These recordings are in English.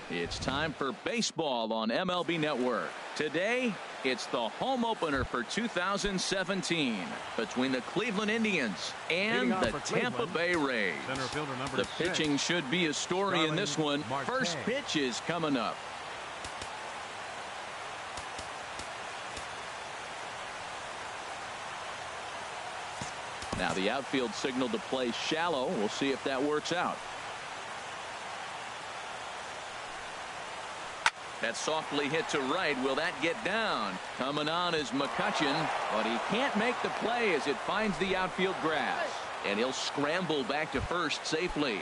It's time for baseball on MLB Network. Today, it's the home opener for 2017 between the Cleveland Indians and the Tampa Bay Rays. The pitching should be a story in this one. First pitch is coming up. Now the outfield signal to play shallow. We'll see if that works out. That's softly hit to right. Will that get down? Coming on is McCutchen, but he can't make the play as it finds the outfield grass. And he'll scramble back to first safely.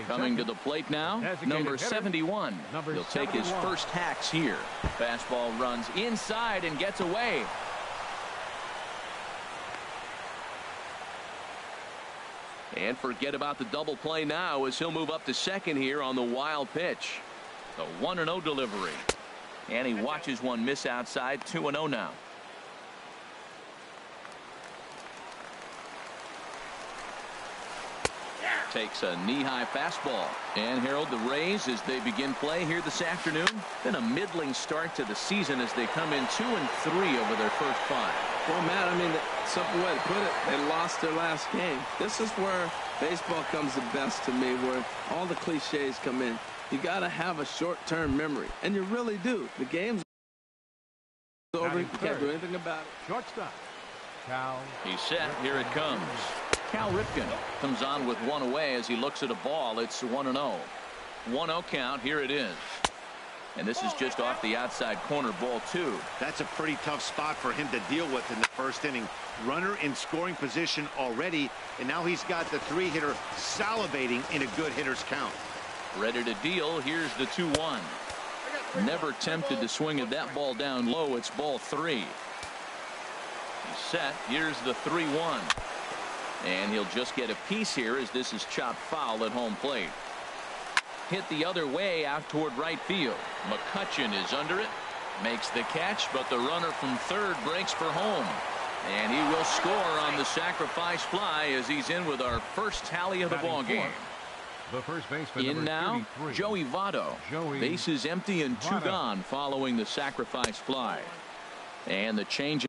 Coming to the plate now, number 71. He'll take his first hacks here. Fastball runs inside and gets away. And forget about the double play now as he'll move up to second here on the wild pitch. The 1-0 delivery. And he watches one miss outside. 2-0 now. Takes a knee-high fastball. And Harold, the Rays, as they begin play here this afternoon, been a middling start to the season as they come in 2-3 over their first 5. Well, Matt, I mean, the simple way to put it, they lost their last game. This is where baseball comes the best to me, where all the cliches come in. You got to have a short-term memory, and you really do. The game's over. You can't do anything about it. Shortstop. Cal. He's set. Here it comes. Cal Ripken comes on with one away as he looks at a ball. It's 1-0. 1-0 count. Here it is. And this is just off the outside corner, ball 2. That's a pretty tough spot for him to deal with in the first inning. Runner in scoring position already, and now he's got the 3-hitter salivating in a good hitter's count. Ready to deal. Here's the 2-1. Never tempted to swing at that ball down low. It's ball 3. He's set. Here's the 3-1. And he'll just get a piece here as this is chopped foul at home plate. Hit the other way out toward right field. McCutchen is under it. Makes the catch, but the runner from third breaks for home. And he will score on the sacrifice fly as he's in with our first tally of the ball game. The first baseman, in now, 33. Joey Votto. Base is empty and 2 gone following the sacrifice fly. And the change.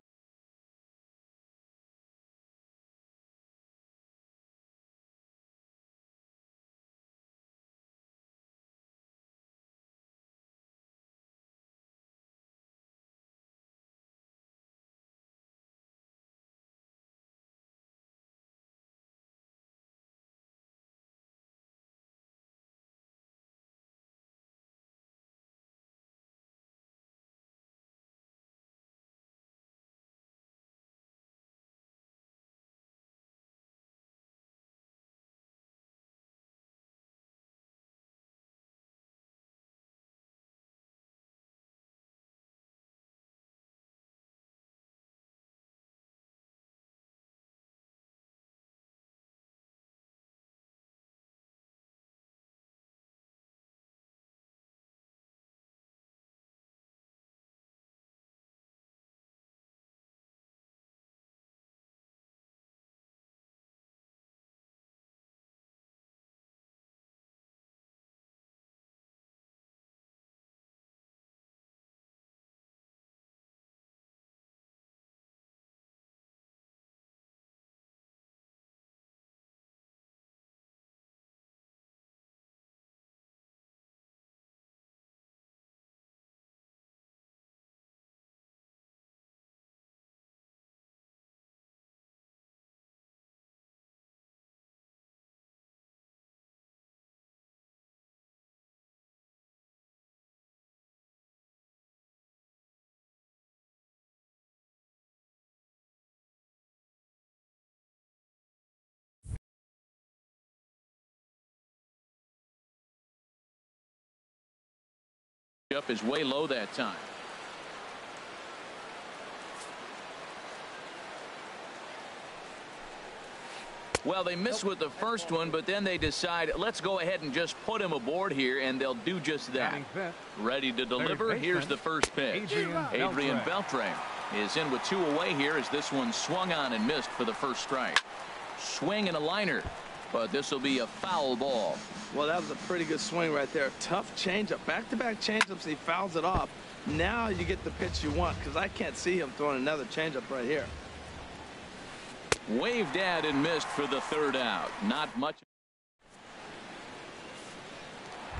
Up is way low that time. Well, they missed with the first one, but then they decide, let's go ahead and just put him aboard here, and they'll do just that. Ready to deliver. Here's the first pitch. Adrian Beltre is in with 2 away here as this one swung on and missed for the first strike. Swing and a liner, but this will be a foul ball. Well, that was a pretty good swing right there. Tough changeup. Back-to-back changeups. He fouls it off. Now you get the pitch you want, because I can't see him throwing another changeup right here. Waved at and missed for the third out. Not much.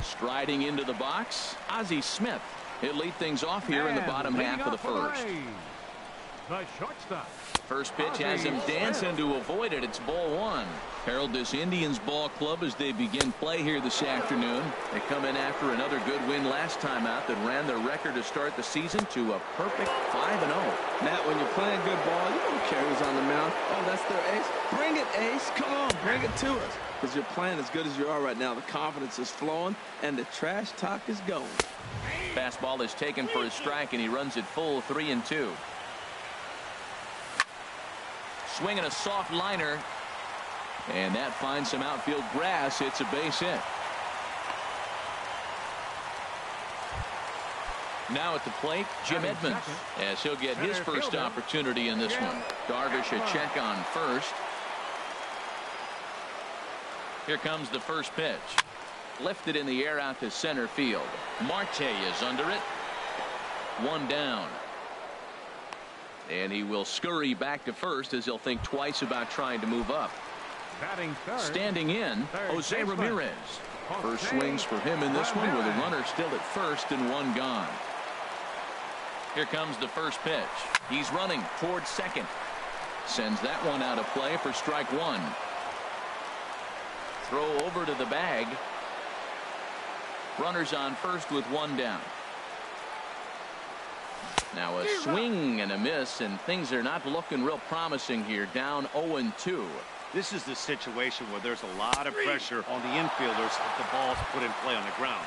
Striding into the box, Ozzie Smith. He'll lead things off here in the bottom half of the first. The shortstop. First pitch has him dancing to avoid it. It's ball one. Herald this Indians ball club as they begin play here this afternoon. They come in after another good win last time out that ran their record to start the season to a perfect 5-0. Matt, when you're playing good ball, you don't care who's on the mound. Oh, that's their ace. Bring it, ace. Come on, bring it to us. Because you're playing as good as you are right now. The confidence is flowing, and the trash talk is going. Fastball is taken for a strike, and he runs it full 3-2. Swinging a soft liner, and that finds some outfield grass. It's a base hit. Now at the plate, Jim Edmonds, as he'll get his first opportunity in this one. Darvish a check on first. Here comes the first pitch. Lifted in the air out to center field. Marte is under it. One down. And he will scurry back to first as he'll think twice about trying to move up. Standing in, Jose Ramirez. First swings for him in this one with a runner still at first and one gone. Here comes the first pitch. He's running towards second. Sends that one out of play for strike one. Throw over to the bag. Runners on first with one down. Now a swing and a miss, and things are not looking real promising here. Down 0-2. This is the situation where there's a lot of pressure on the infielders if the ball's put in play on the ground.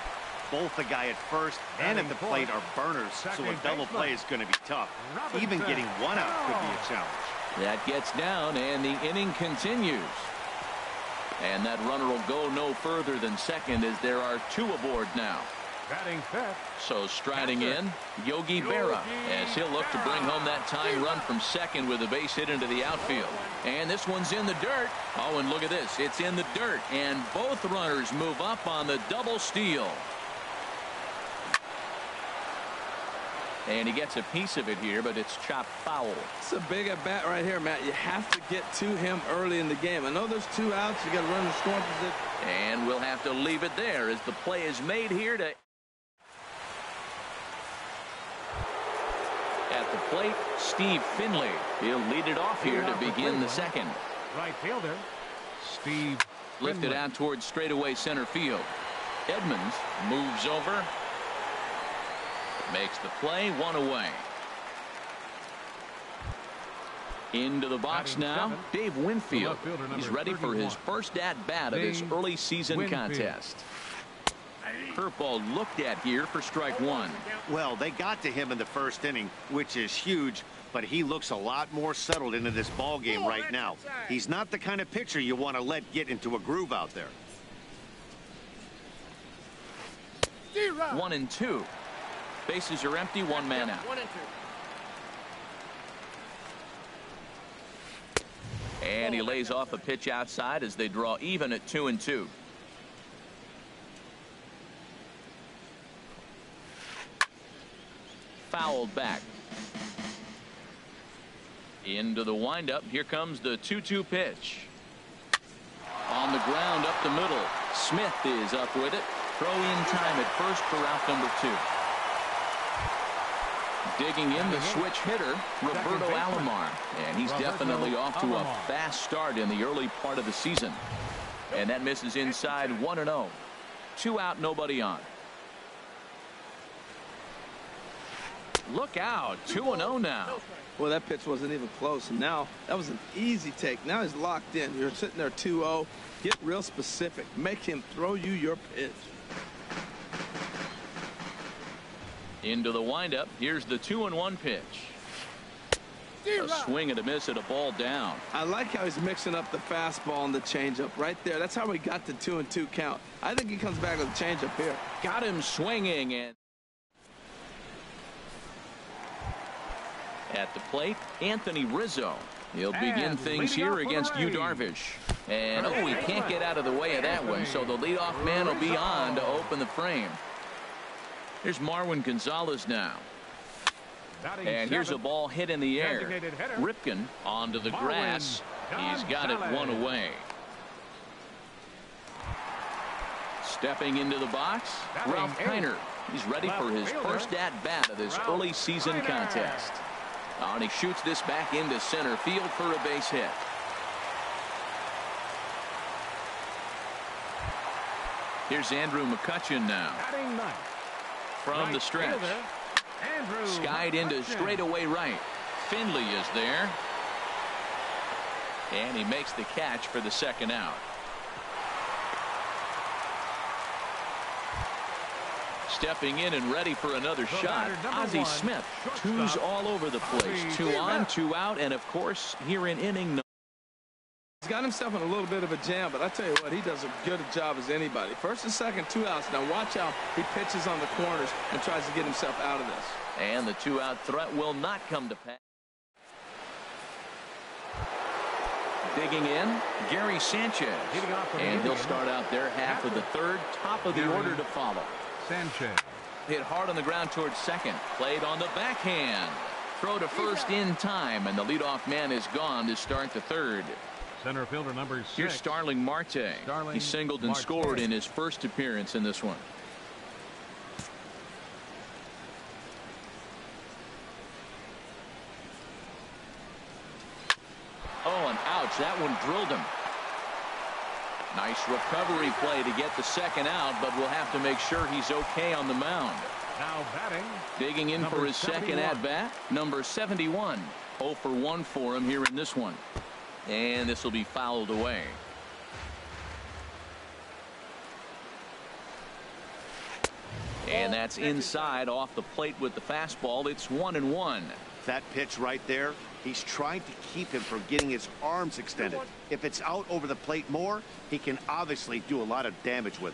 Both the guy at first and at the plate are burners, so a double play is going to be tough. Even getting one out could be a challenge. That gets down, and the inning continues. And that runner will go no further than second as there are two aboard now. So striding in, Yogi Berra, as he'll look to bring home that tying run from second with a base hit into the outfield. And this one's in the dirt. Oh, and look at this. It's in the dirt, and both runners move up on the double steal. And he gets a piece of it here, but it's chopped foul. It's a big at bat right here, Matt. You have to get to him early in the game. I know there's two outs. You got to run the scoring position. And we'll have to leave it there as the play is made here to. At the plate, Steve Finley. He'll lead it off here to begin the second. Right fielder, Steve Lifted Finley. out towards straightaway center field. Edmonds moves over. Makes the play, one away. Into the box now, Dave Winfield. He's ready for his first at-bat of this early season contest. Curveball looked at here for strike one. Well, they got to him in the first inning, which is huge, but he looks a lot more settled into this ball game right now. He's not the kind of pitcher you want to let get into a groove out there. 1-2. Bases are empty, one man out. 1-2. And he lays off a pitch outside as they draw even at 2-2. Fouled back. Into the windup. Here comes the 2-2 pitch. On the ground up the middle. Smith is up with it. Throw in time at first for out number 2. Digging in the switch hitter, Roberto Alomar. And he's definitely off to a fast start in the early part of the season. And that misses inside 1-0. 2 out, nobody on. Look out, 2-0 now. Well, that pitch wasn't even close. And now that was an easy take. Now he's locked in. You're sitting there 2-0. Get real specific. Make him throw you your pitch. Into the windup. Here's the 2-1 pitch. A swing and a miss at a ball down. I like how he's mixing up the fastball and the changeup right there. That's how we got the 2-2 count. I think he comes back with a changeup here. Got him swinging, and at the plate, Anthony Rizzo. He'll begin things here against Yu Darvish. And, oh, he can't get out of the way of that one, so the leadoff man will be on to open the frame. Here's Marwin Gonzalez now. And here's a ball hit in the air. Ripken onto the grass. He's got it one away. Stepping into the box, Ralph Kiner. He's ready for his first at-bat of this early season contest. And he shoots this back into center field for a base hit. Here's Andrew McCutchen now. From the stretch. Skied into straightaway right. Finley is there. And he makes the catch for the second out. Stepping in and ready for another shot, Ozzie Smith. Two's all over the place. 2 on, 2 out, and of course here in inning. He's got himself in a little bit of a jam, but I tell you what, he does a good job as anybody. First and second, 2 outs. Now watch how he pitches on the corners and tries to get himself out of this. And the 2-out threat will not come to pass. Digging in, Gary Sanchez. And he'll start out their half of the third, top of the order to follow. Sanchez. Hit hard on the ground towards second. Played on the backhand. Throw to first in time, and the leadoff man is gone to start the third. Center fielder number 6. Here's Starling Marte. He singled and scored in his first appearance in this one. Oh, and ouch. That one drilled him. Nice recovery play to get the second out, but we'll have to make sure he's okay on the mound. Now batting. Digging in for his second at-bat, number 71. 0 for 1 for him here in this one. And this will be fouled away. And that's inside off the plate with the fastball. It's 1-1. That pitch right there, he's trying to keep him from getting his arms extended. If it's out over the plate more, he can obviously do a lot of damage with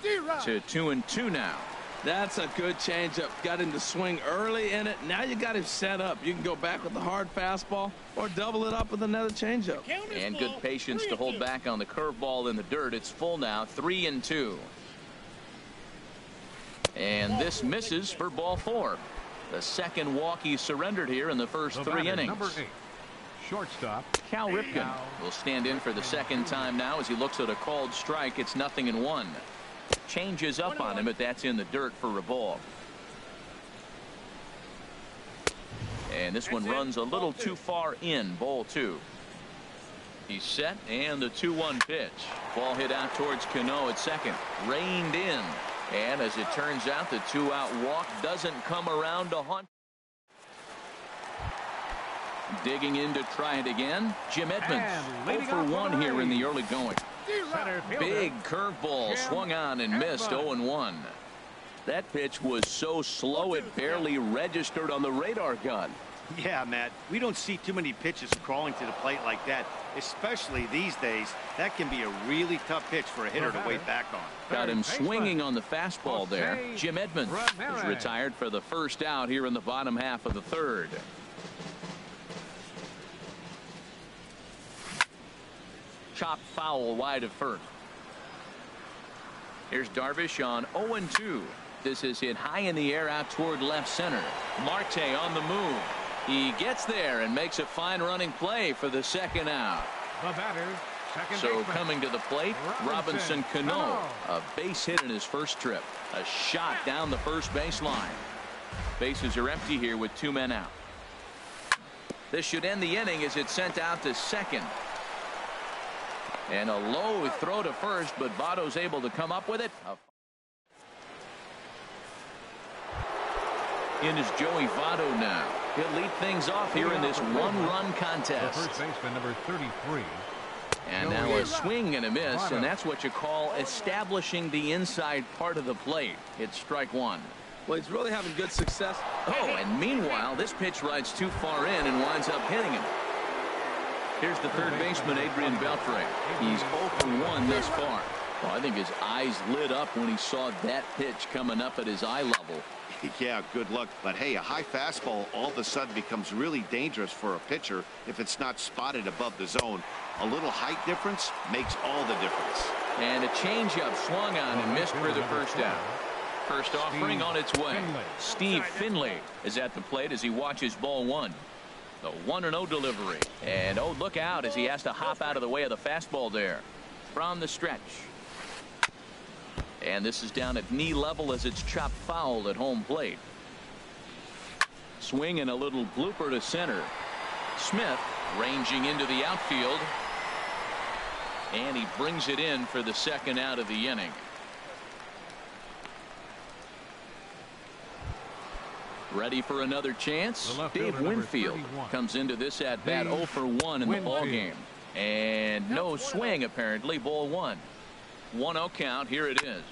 it. To 2-2 now. That's a good changeup. Got him to swing early in it. Now you got him set up. You can go back with the hard fastball or double it up with another changeup. And good patience to hold back on the curveball in the dirt. It's full now, 3-2. And this misses for ball 4. The second walk he surrendered here in the first 3 innings. Number 8. Shortstop. Cal Ripken will stand in for the second time now as he looks at a called strike. It's 0-1. Changes up on him, but that's in the dirt for a ball. And this one runs a little too far in, ball 2. He's set, and the 2-1 pitch. Ball hit out towards Cano at second. Reined in. And as it turns out, the 2-out walk doesn't come around to haunt. Digging in to try it again, Jim Edmonds. 0 for 1 here in the early going. Big curveball swung on and missed. 0-1. That pitch was so slow it barely registered on the radar gun. Yeah, Matt, we don't see too many pitches crawling to the plate like that, especially these days. That can be a really tough pitch for a hitter to wait back on. Got him swinging on the fastball there. Jim Edmonds is retired for the first out here in the bottom half of the third. Chopped foul wide of first. Here's Darvish on 0-2. This is hit high in the air out toward left center. Marte on the move. He gets there and makes a fine running play for the second out. The batter, second so baseman. Coming to the plate, Robinson Cano. A base hit in his first trip. A shot down the first baseline. Bases are empty here with 2 men out. This should end the inning as it's sent out to second. And a low throw to first, but Votto's able to come up with it. In is Joey Votto now. He'll lead things off here in this one-run contest. The first baseman, number 33. And now a swing and a miss, and that's what you call establishing the inside part of the plate. It's strike 1. Well, he's really having good success. Oh, and meanwhile, this pitch rides too far in and winds up hitting him. Here's the third baseman, Adrian Beltre. He's 0 for 1 thus far. Well, I think his eyes lit up when he saw that pitch coming up at his eye level. Yeah, good luck. But hey, a high fastball all of a sudden becomes really dangerous for a pitcher if it's not spotted above the zone. A little height difference makes all the difference. And a changeup swung on and missed for the first out. First offering on its way. Steve Finley is at the plate as he watches ball one. The 1-0 delivery. And oh, look out as he has to hop out of the way of the fastball there. From the stretch. And this is down at knee level as it's chopped foul at home plate. Swing and a little blooper to center. Smith ranging into the outfield. And he brings it in for the second out of the inning. Ready for another chance. Dave Winfield comes into this at bat 0 for 1 in the ball game. And no swing apparently. Ball one. 1-0 count. Here it is.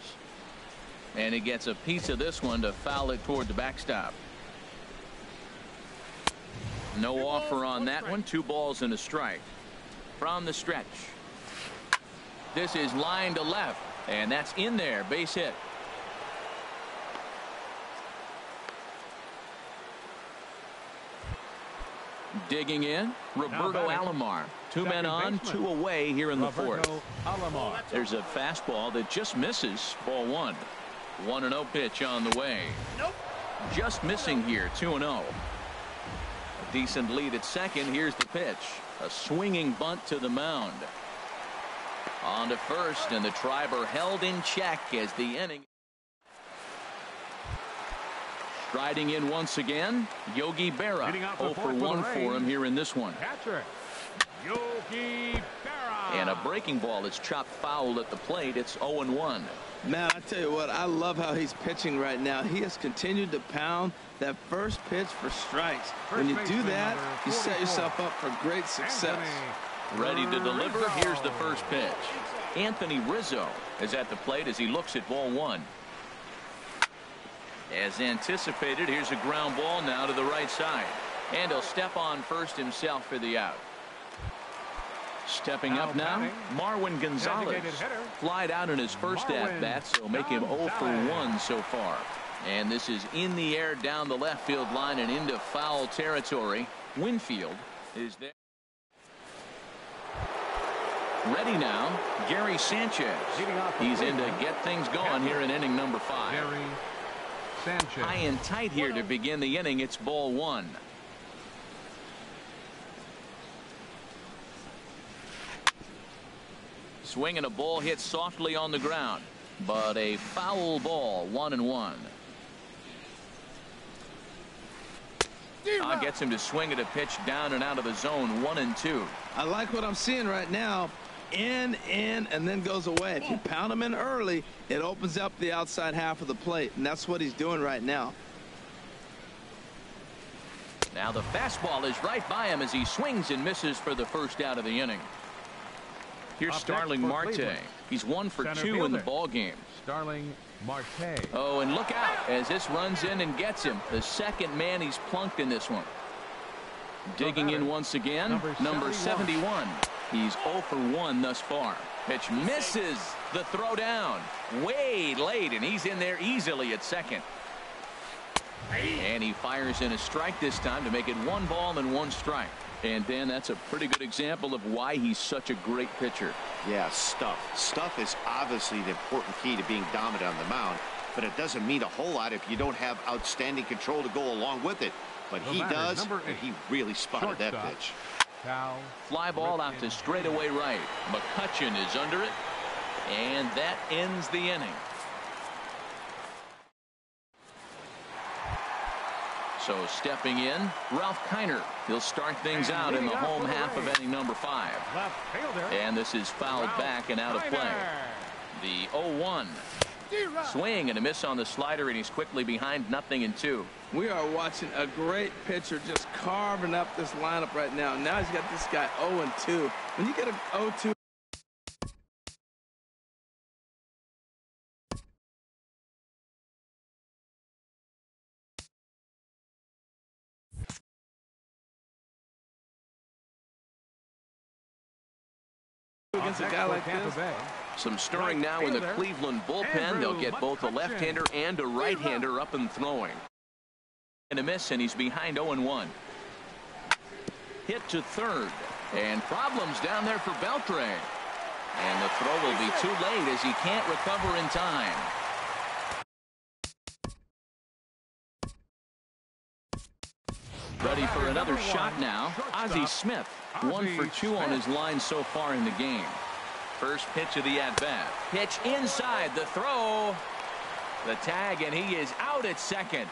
And he gets a piece of this one to foul it toward the backstop. No offer on that one. 2 balls and a strike. From the stretch. This is line to left. And that's in there. Base hit. Digging in, Roberto Alomar. 2 men on, 2 away here in the fourth. There's a fastball that just misses. Ball one. 1-0 pitch on the way. Just missing here. 2-0. A decent lead at second. Here's the pitch. A swinging bunt to the mound. On to first, and the Triber held in check as the inning. Striding in once again, Yogi Berra. 0 for 1 for him here in this one. Catcher, Yogi Berra. And a breaking ball that's chopped foul at the plate. It's 0-1. Man, I tell you what, I love how he's pitching right now. He has continued to pound that first pitch for strikes. When you do that, you set yourself up for great success. Ready to deliver. Here's the first pitch. Anthony Rizzo is at the plate as he looks at ball one. As anticipated, here's a ground ball now to the right side. And he'll step on first himself for the out. Stepping up now, Marwin Gonzalez. Flied out in his first at-bat, so make him 0 for 1 so far. And this is in the air down the left field line and into foul territory. Winfield is there. Ready now, Gary Sanchez. He's in to get things going here in inning number 5. Sanchez. High and tight here to begin the inning. It's ball one. Swing and a ball hit softly on the ground, but a foul ball. 1-1. Gets him to swing at a pitch down and out of the zone. 1-2. I like what I'm seeing right now. In, and then goes away. If you pound him in early, it opens up the outside half of the plate, and that's what he's doing right now. Now the fastball is right by him as he swings and misses for the first out of the inning. Here's Starling Marte. He's 1 for 2 in the ball game. Starling Marte. Oh, and look out as this runs in and gets him. The second man he's plunked in this one. Digging in once again, number 71. He's 0 for 1 thus far. Pitch misses the throw down. Way late, and he's in there easily at second. And he fires in a strike this time to make it 1 ball and 1 strike. And Dan, that's a pretty good example of why he's such a great pitcher. Yeah, stuff is obviously the important key to being dominant on the mound, but it doesn't mean a whole lot if you don't have outstanding control to go along with it. But he does, and he really spotted that pitch. Fly ball out to straightaway right. McCutchen is under it, and that ends the inning. So stepping in, Ralph Kiner. He'll start things out in the home half of inning number 5. And this is fouled back and out of play. The 0-1. Swing and a miss on the slider, and he's quickly behind 0-2. We are watching a great pitcher just carving up this lineup right now. Now he's got this guy 0-2. When you get a 0-2. Against a guy like this, Some stirring now in the Cleveland bullpen. They'll get both a left-hander and a right-hander up and throwing. And a miss, and he's behind 0-1. Hit to third. And problems down there for Beltre. And the throw will be too late as he can't recover in time. Ready for another shot now. Ozzie Smith, 1 for 2 on his line so far in the game. First pitch of the at-bat. Pitch inside, the throw. The tag, and he is out at second.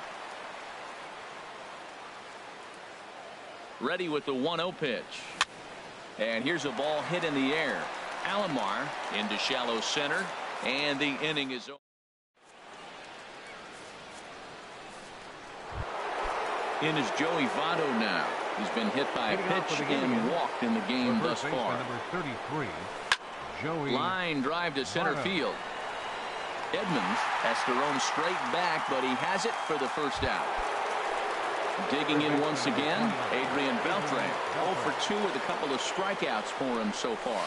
Ready with the 1-0 pitch. And here's a ball hit in the air. Alomar into shallow center, and the inning is over. In is Joey Votto now. He's been hit by a pitch and walked in the game thus far. Number 33, Joey. Line drive to center field. Edmonds has to roam straight back, but he has it for the first out. Digging in once again, Adrian Beltre. 0 for 2 with a couple of strikeouts for him so far.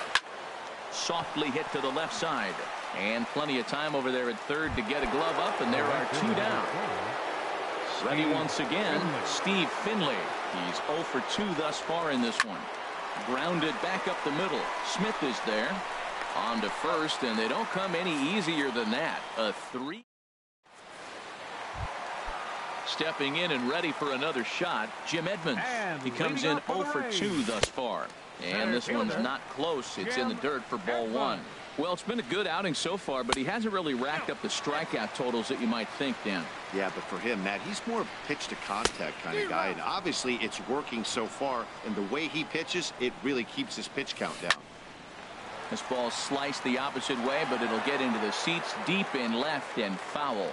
Softly hit to the left side. And plenty of time over there at third to get a glove up, and there are 2 down. Ready once again, Steve Finley. He's 0 for 2 thus far in this one. Grounded back up the middle. Smith is there. On to first, and they don't come any easier than that. A 3. Stepping in and ready for another shot, Jim Edmonds. He comes in 0 for 2 thus far. And this one's not close. It's in the dirt for ball 1. Well, it's been a good outing so far, but he hasn't really racked up the strikeout totals that you might think, Dan. Yeah, but for him, Matt, he's more pitch to contact kind of guy. And obviously, it's working so far. And the way he pitches, it really keeps his pitch count down. This ball sliced the opposite way, but it'll get into the seats deep in left and foul.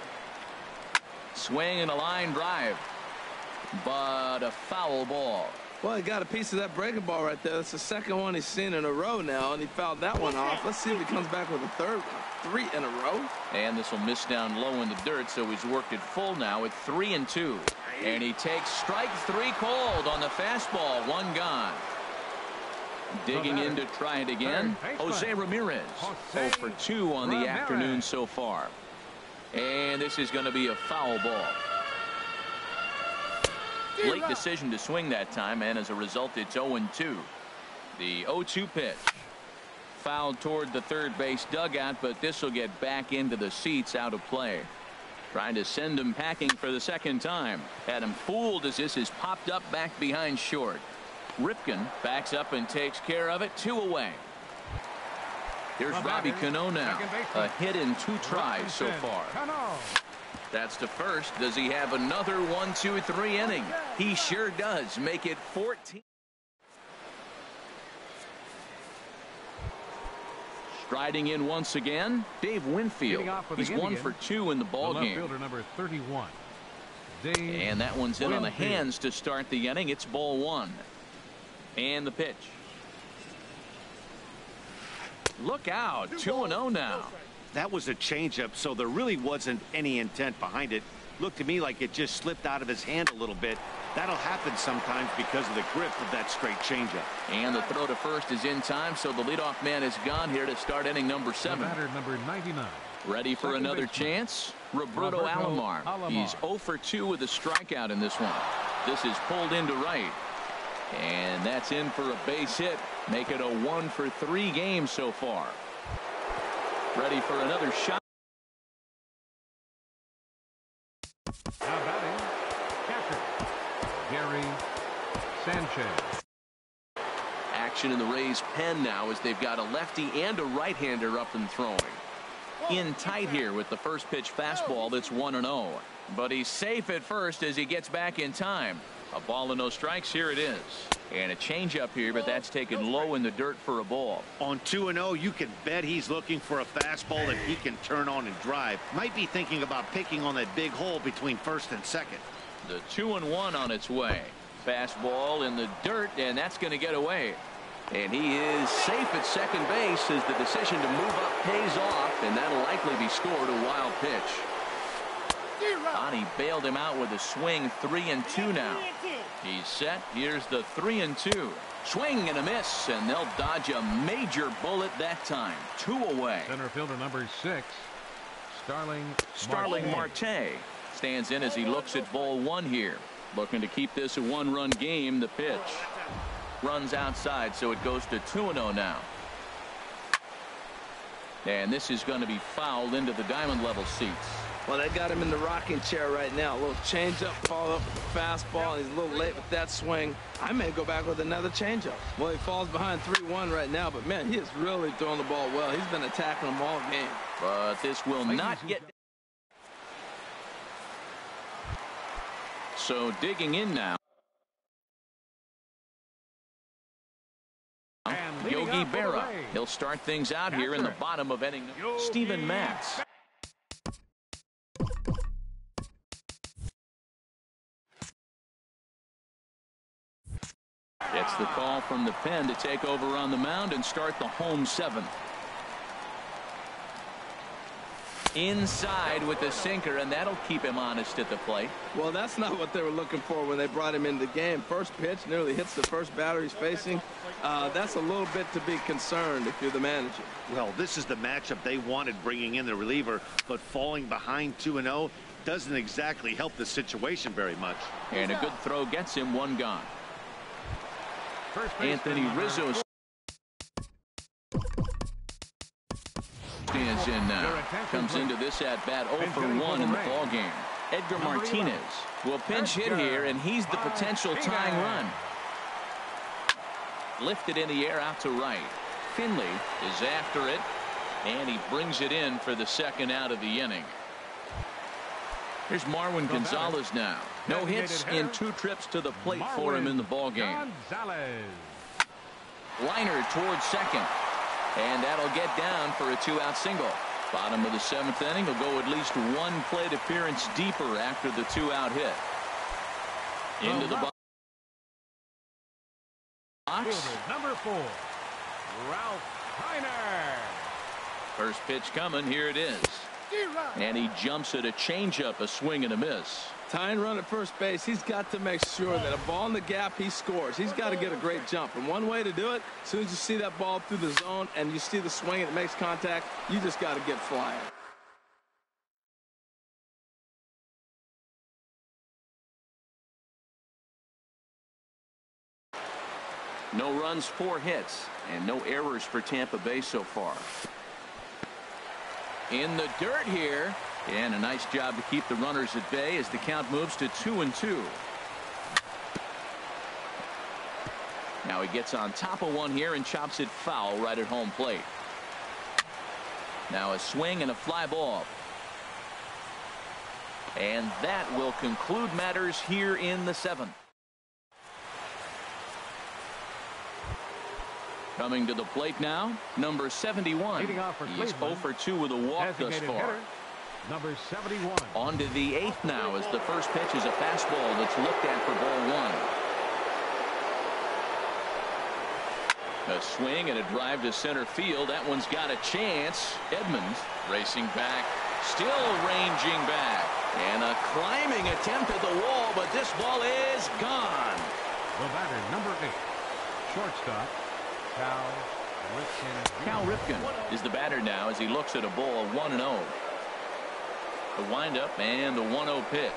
Swing and a line drive, but a foul ball. Well, he got a piece of that breaking ball right there. That's the second one he's seen in a row now, and he fouled that one off. Let's see if he comes back with a third one. 3 in a row. And this will miss down low in the dirt, so he's worked it full now at 3-2. And he takes strike 3 cold on the fastball. 1 gone. Digging in to try it again, Jose Ramirez. 0 for 2 on the afternoon so far. And this is going to be a foul ball. Late decision to swing that time, and as a result, it's 0-2. The 0-2 pitch. Fouled toward the third base dugout, but this will get back into the seats, out of play. Trying to send him packing for the second time. Had him fooled as this is popped up back behind short. Ripken backs up and takes care of it. 2 away. Here's Robbie Cano now. A hit in 2 tries so far. That's to first. Does he have another 1-2-3 inning? He sure does. Make it 14. Striding in once again, Dave Winfield. He's 1 for 2 in the ball game. Number 31. And that one's in on the hands to start the inning. It's ball 1. And the pitch. Look out. 2-0 now. That was a changeup, so there really wasn't any intent behind it. Looked to me like it just slipped out of his hand a little bit. That'll happen sometimes because of the grip of that straight changeup. And the throw to first is in time, so the leadoff man is gone here to start inning number 7. Batter number 99. Ready for another chance? Roberto Alomar. He's 0 for 2 with a strikeout in this one. This is pulled into right. And that's in for a base hit. Make it a 1 for 3 game so far. Ready for another shot. Now batting, catcher, Gary Sanchez. Action in the Rays' pen now as they've got a lefty and a right-hander up and throwing. In tight here with the first pitch fastball that's 1-0. But he's safe at first as he gets back in time. A ball and no strikes. Here it is. And a changeup here, but that's taken low in the dirt for a ball. On 2-0, you can bet he's looking for a fastball that he can turn on and drive. Might be thinking about picking on that big hole between first and second. The 2-1 on its way. Fastball in the dirt, and that's going to get away. And he is safe at second base as the decision to move up pays off, and that'll likely be scored. A wild pitch. Bonnie bailed him out with a swing. 3-2 now. He's set. Here's the 3-2. Swing and a miss, and they'll dodge a major bullet that time. 2 away. Center fielder number 6, Starling Marte stands in as he looks at ball 1 here. Looking to keep this a 1-run game. The pitch runs outside, so it goes to 2-0 now. And this is going to be fouled into the diamond level seats. Well, they got him in the rocking chair right now. A little changeup, followed up with the fastball, and he's a little late with that swing. I may go back with another changeup. Well, he falls behind 3-1 right now, but man, he is really throwing the ball well. He's been attacking them all game. But this will not get. So digging in now. Yogi Berra. He'll start things out here in the bottom of inning. Steven Matz. Gets the call from the pen to take over on the mound and start the home 7th. Inside with the sinker, and that'll keep him honest at the plate. Well, that's not what they were looking for when they brought him into the game. First pitch nearly hits the first batter he's facing. That's a little bit to be concerned if you're the manager. Well, this is the matchup they wanted, bringing in the reliever, but falling behind 2-0 doesn't exactly help the situation very much. And a good throw gets him 1 gone. Anthony Rizzo stands in now. Comes into this at bat 0 for 1 in the ball game. Edgar Martinez will pinch hit here, and he's the potential tying run. Lifted in the air out to right. Finley is after it, and he brings it in for the 2nd out of the inning. Here's Marwin Gonzalez now. No hits in 2 trips to the plate for him in the ball game. Liner towards 2nd. And that'll get down for a 2-out single. Bottom of the 7th inning will go at least 1 plate appearance deeper after the 2-out hit. Into the box. Number 4, Ralph Kiner. First pitch coming. Here it is. And he jumps at a changeup, a swing and a miss. Tying run at first base, he's got to make sure that a ball in the gap, he scores. He's got to get a great jump. And one way to do it, as soon as you see that ball through the zone and you see the swing and it makes contact, you just got to get flying. No runs, 4 hits, and no errors for Tampa Bay so far. In the dirt here, and a nice job to keep the runners at bay as the count moves to 2-2. Now he gets on top of one here and chops it foul right at home plate. Now a swing and a fly ball. And that will conclude matters here in the 7th. Coming to the plate now, number 71. He's 0 for 2 with a walk thus far. Number 71. On to the 8th now as the first pitch is a fastball that's looked at for ball 1. A swing and a drive to center field. That one's got a chance. Edmonds racing back, still ranging back. And a climbing attempt at the wall, but this ball is gone. The batter, number 8, shortstop, Cal Ripken is the batter now as he looks at a ball 1-0. The windup and the 1-0 pitch.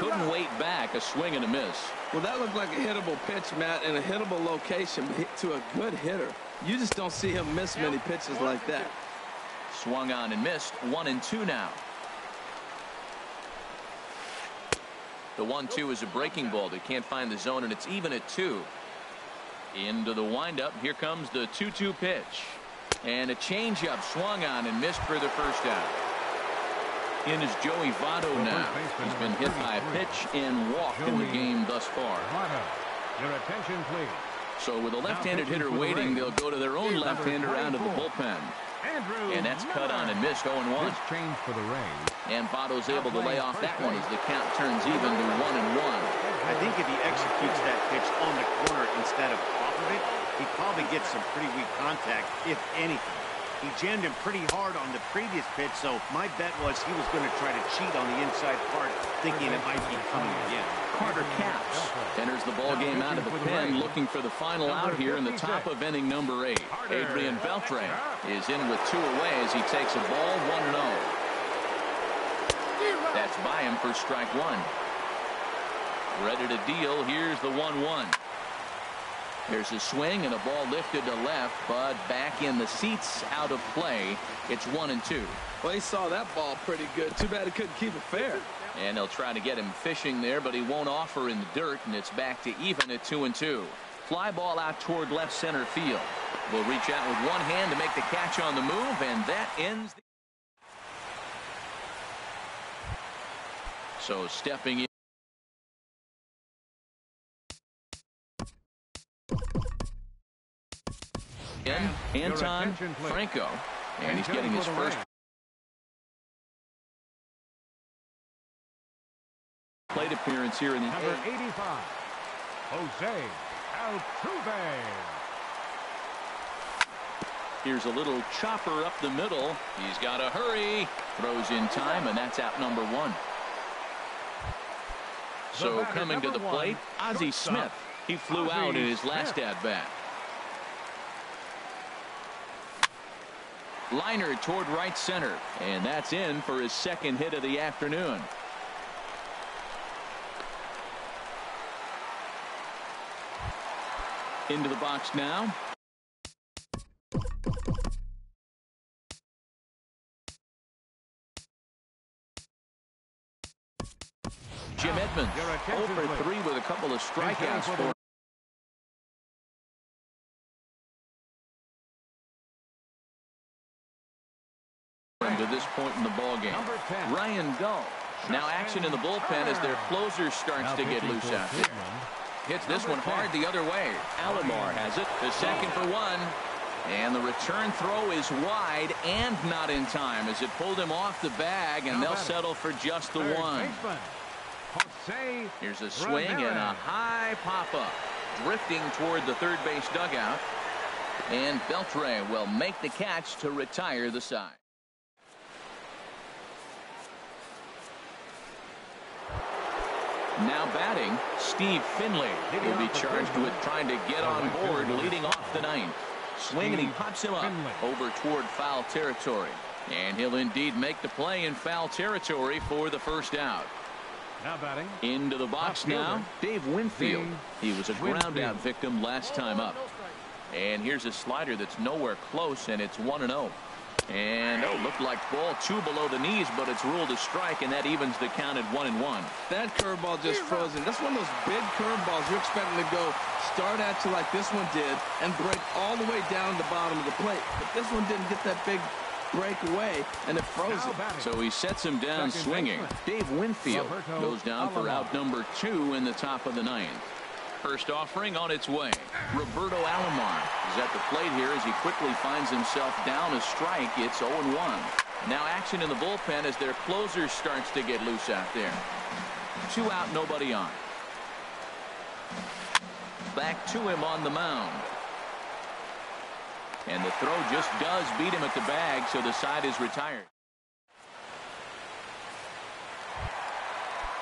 Couldn't wait back. A swing and a miss. Well, that looked like a hittable pitch, Matt, in a hittable location to a good hitter. You just don't see him miss many pitches like that. Swung on and missed. 1-2 now. The 1-2 is a breaking ball. They can't find the zone, and it's even at 2. Into the windup. Here comes the 2-2 pitch. And a changeup swung on and missed for the first out. In is Joey Votto now. He's been hit by a pitch and walked in the game thus far. Your attention, please. So with a left-handed hitter waiting, they'll go to their own left-hander out of the bullpen. And that's cut on and missed 0-1. Change for the Rays. And Votto's able to lay off that one as the count turns even to 1-1. I think if he executes that pitch on the corner instead of off of it, he probably gets some pretty weak contact, if anything. He jammed him pretty hard on the previous pitch, so my bet was he was going to try to cheat on the inside part, thinking it might be coming again. Carter Capps enters the ball game out of the pen, looking for the final out here in the top of inning number 8. Adrian Beltre is in with 2 away as he takes a ball 1-0. That's by him for strike 1. Ready to deal. Here's the 1-1. There's a swing and a ball lifted to left, but back in the seats, out of play. It's 1-2. Well, he saw that ball pretty good. Too bad he couldn't keep it fair. And they'll try to get him fishing there, but he won't offer in the dirt, and it's back to even at 2-2. Fly ball out toward left center field. Will reach out with one hand to make the catch on the move, and that ends the... So stepping in, Anton Franco, and he's getting his first plate appearance here in the number 85, Jose Altuve. Here's a little chopper up the middle. He's got to hurry. Throws in time, and that's out number 1. So coming to the plate, Ozzie Smith. He flew out in his last at-bat. Liner toward right center, and that's in for his second hit of the afternoon. Into the box now. Jim Edmonds 0 for 3 with a couple of strikeouts for him to this point in the ball game. Ryan Gull. Now action in the bullpen as their closer starts to get loose out there. Hits this one hard the other way. Alomar has it to second for 1. And the return throw is wide and not in time as it pulled him off the bag, and they'll settle for just the 1. Here's a swing and a high pop-up. Drifting toward the third base dugout. And Beltre will make the catch to retire the side. Now batting, Steve Finley will be charged with trying to get on board leading off the 9th. Swing, and he pops him up over toward foul territory. And he'll indeed make the play in foul territory for the first out. Now batting. Into the box now, Dave Winfield. He was a ground out victim last time up. And here's a slider that's nowhere close, and it's 1-0. And looked like ball 2 below the knees, but it's ruled a strike, and that evens the count at 1-1. That curveball just frozen. That's one of those big curveballs you're expecting to go start at you like this one did and break all the way down the bottom of the plate. But this one didn't get that big break away, and it froze it. So he sets him down swinging. Dave Winfield goes down for out number 2 in the top of the 9th. First offering on its way. Roberto Alomar is at the plate here as he quickly finds himself down a strike. It's 0-1. Now action in the bullpen as their closer starts to get loose out there. 2 out, nobody on. Back to him on the mound. And the throw just does beat him at the bag, so the side is retired.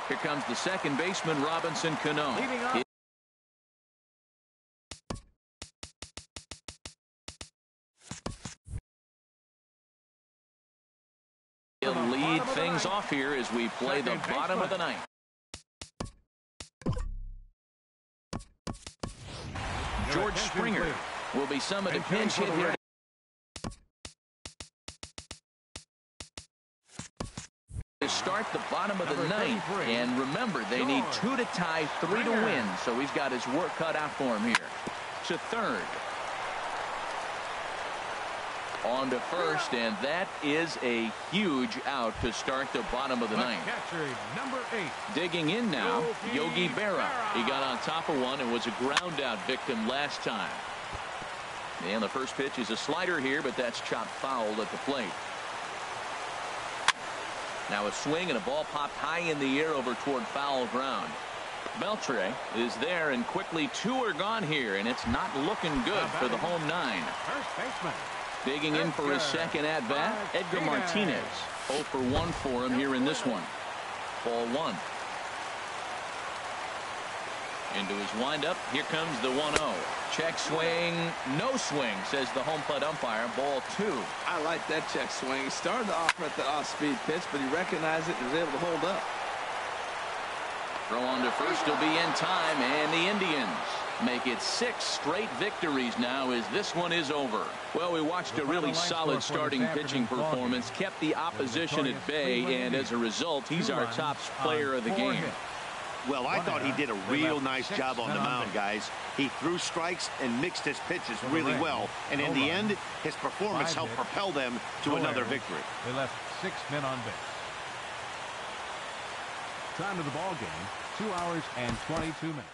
Here comes the second baseman, Robinson Cano. He'll lead things off here as we play the bottom of the 9th. George Springer will be some of the pinch hit here. To start the bottom of the 9th, and remember, they need 2 to tie, 3 to win, so he's got his work cut out for him here. To third. On to first, and that is a huge out to start the bottom of the 9th. Digging in now, Yogi Berra. He got on top of one and was a ground out victim last time. And the first pitch is a slider here, but that's chopped foul at the plate. Now a swing and a ball popped high in the air over toward foul ground. Beltre is there, and quickly 2 are gone here, and it's not looking good for the home 9. First baseman. Digging in for his second at-bat, Edgar Martinez. 0 for 1 for him here in this one. Ball 1. Into his windup. Here comes the 1-0. Check swing. No swing, says the home plate umpire. Ball 2. I like that check swing. He started off at the off-speed pitch, but he recognized it and was able to hold up. Throw on to first will be in time, and the Indians make it 6 straight victories now as this one is over. Well, we watched a really solid starting pitching performance, kept the opposition at bay, and as a result, he's our top player of the game. Well, I thought he did a real nice job on the mound, guys. He threw strikes and mixed his pitches really well. And in the end, his performance helped propel them to another victory. They left 6 men on base. Time of the ball game, 2 hours and 22 minutes.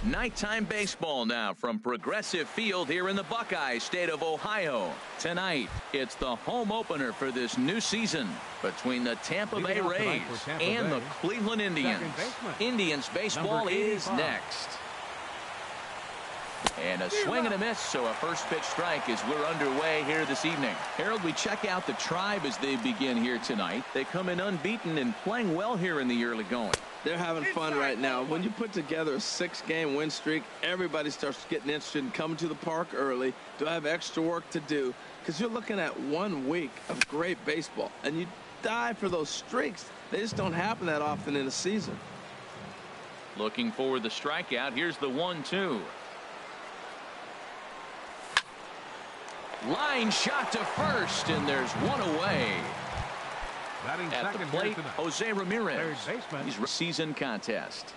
Nighttime baseball now from Progressive Field here in the Buckeye State of Ohio. Tonight, it's the home opener for this new season between the Tampa Bay Rays and the Cleveland Indians. Indians baseball is next. And a swing and a miss, so a first pitch strike as we're underway here this evening. Harold, we check out the Tribe as they begin here tonight. They come in unbeaten and playing well here in the early going. They're having fun right now. When you put together a 6-game win streak, everybody starts getting interested in coming to the park early. Do I have extra work to do? Because you're looking at 1 week of great baseball, and you die for those streaks. They just don't happen that often in a season. Looking for the strikeout. Here's the 1-2. Line shot to first, and there's one away. At the plate, Jose Ramirez. He's season contest.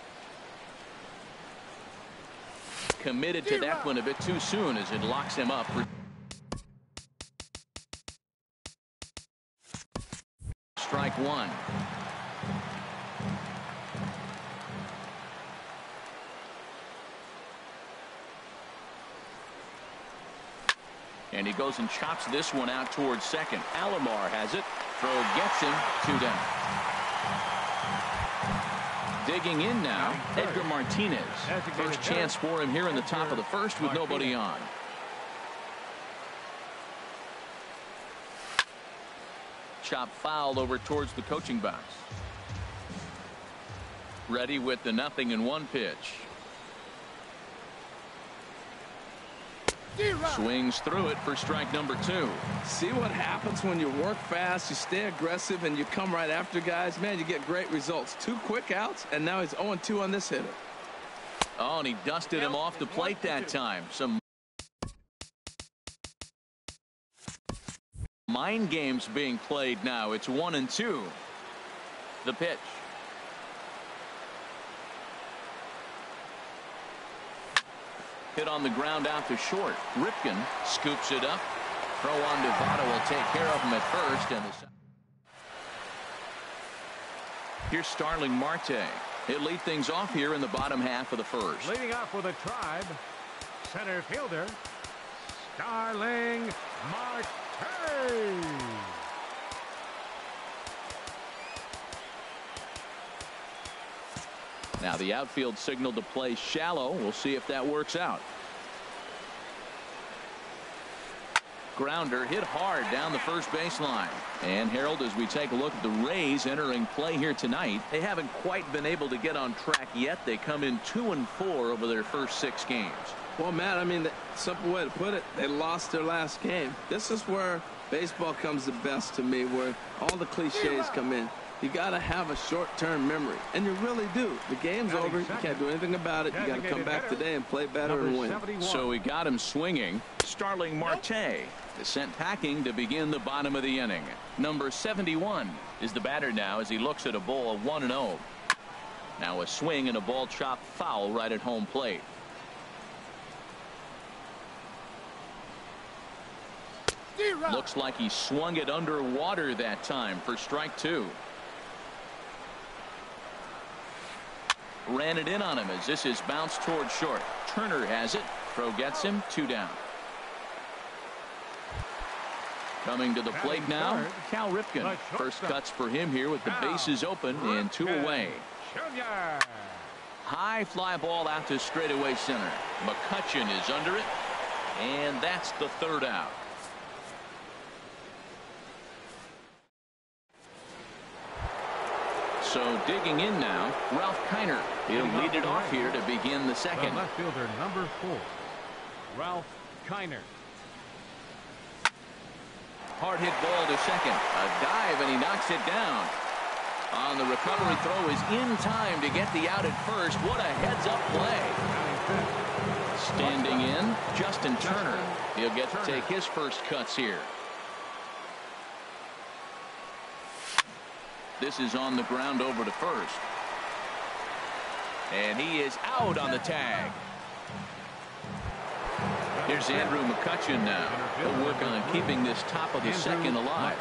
Committed to that one a bit too soon as it locks him up. Strike one. And he goes and chops this one out towards second. Alomar has it. Throw gets him. 2 down. Digging in now, Edgar Martinez. First chance for him here in the top of the first with nobody on. chop foul over towards the coaching box. Ready with the 0-1 pitch. Swings through it for strike number 2. See what happens when you work fast, you stay aggressive, and you come right after guys. Man, you get great results. 2 quick outs, and now he's 0-2 on this hitter. Oh, and he dusted him off the plate that time. Some mind games being played now. It's 1-2. The pitch. Hit on the ground out to short. Ripken scoops it up. Throw on to Votto will take care of him at first. And here's Starling Marte. He'll lead things off here in the bottom half of the first. Leading off with a Tribe, center fielder, Starling Marte. Now the outfield signal to play shallow. We'll see if that works out. Grounder hit hard down the first baseline. And Harold, as we take a look at the Rays entering play here tonight, they haven't quite been able to get on track yet. They come in 2-4 over their first 6 games. Well, Matt, I mean, the simple way to put it, they lost their last game. This is where baseball comes the best to me, where all the cliches come in. You got to have a short-term memory, and you really do. The game's over. You can't do anything about it. You got to come back today and play better and win. So he got him swinging. Starling Marte is sent packing to begin the bottom of the inning. Number 71 is the batter now as he looks at a ball of 1-0. Now a swing and a ball chopped foul right at home plate. Looks like he swung it underwater that time for strike 2. Ran it in on him as this is bounced toward short. Turner has it. Throw gets him. 2 down. Coming to the plate now, Cal Ripken. First cuts for him here with the bases open and 2 away. High fly ball out to straightaway center. McCutchen is under it, and that's the 3rd out. So digging in now, Ralph Kiner. He'll lead it off here to begin the 2nd. The left fielder, number 4, Ralph Kiner. Hard hit ball to second. A dive, and he knocks it down. On the recovery throw is in time to get the out at first. What a heads-up play. Standing in, Justin Turner. He'll get to take his first cuts here. This is on the ground over to first. And he is out on the tag. Here's Andrew McCutchen now. He'll work on keeping this top of the 2nd alive.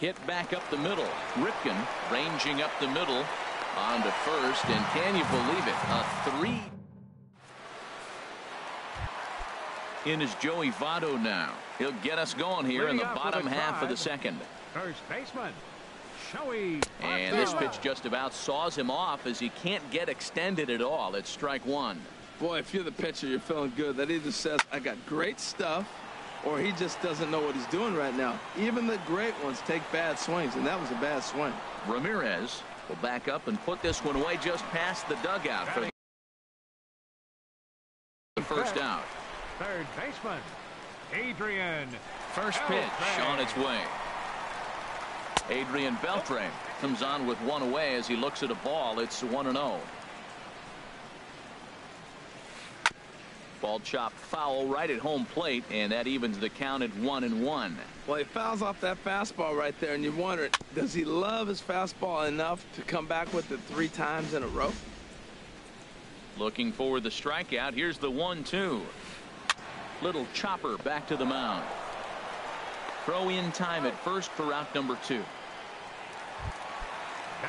Hit back up the middle. Ripken ranging up the middle on to first. And can you believe it? A 3. In is Joey Votto now. He'll get us going here in the bottom half of the 2nd. First baseman, Joey. And this pitch just about saws him off as he can't get extended at all. It's strike 1. Boy, if you're the pitcher, you're feeling good. That either says, I got great stuff, or he just doesn't know what he's doing right now. Even the great ones take bad swings, and that was a bad swing. Ramirez will back up and put this one away just past the dugout for the first out. Third baseman, Adrian. First pitch on its way. Adrian Beltre comes on with 1 away as he looks at a ball. It's 1-0. Ball chopped foul right at home plate, and that evens the count at 1-1. Well, he fouls off that fastball right there, and you wonder, does he love his fastball enough to come back with it 3 times in a row? Looking for the strikeout. Here's the 1-2. Little chopper back to the mound. Throw in time at first for out number 2.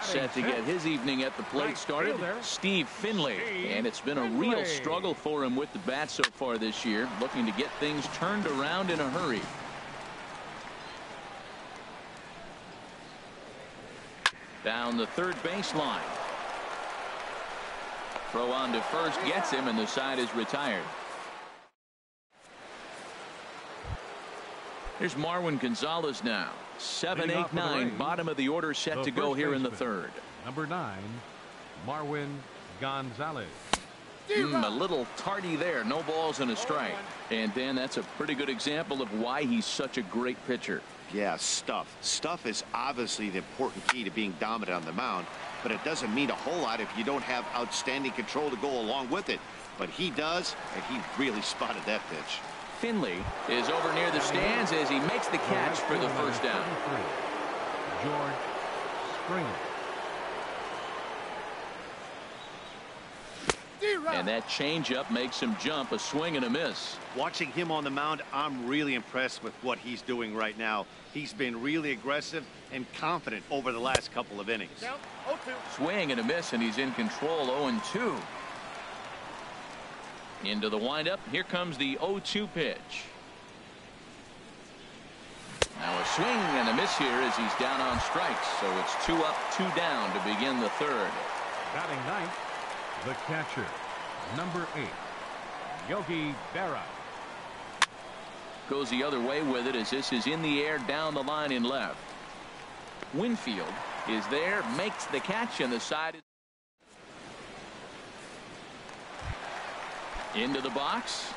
Set to get his evening at the plate started, Steve Finley. And it's been a real struggle for him with the bat so far this year, looking to get things turned around in a hurry. Down the 3rd baseline. Throw on to first gets him, and the side is retired. Here's Marwin Gonzalez now. 7, 8, 9, bottom of the order, set to go here in the third. Number 9, Marwin Gonzalez. A little tardy there. No balls and a strike. And Dan, that's a pretty good example of why he's such a great pitcher. Yeah, stuff. Stuff is obviously the important key to being dominant on the mound, but it doesn't mean a whole lot if you don't have outstanding control to go along with it. But he does, and he really spotted that pitch. Finley is over near the stands as he makes the catch for the first down. George Springer. And that changeup makes him jump. A swing and a miss. Watching him on the mound, I'm really impressed with what he's doing right now. He's been really aggressive and confident over the last couple of innings. Swing and a miss, and he's in control. 0-2. Into the windup. Here comes the 0-2 pitch. Now a swing and a miss here as he's down on strikes. So it's 2 up, 2 down to begin the third. Batting ninth, the catcher, number 8, Yogi Berra. Goes the other way with it as this is in the air down the line in left. Winfield is there, makes the catch, and the side is into the box.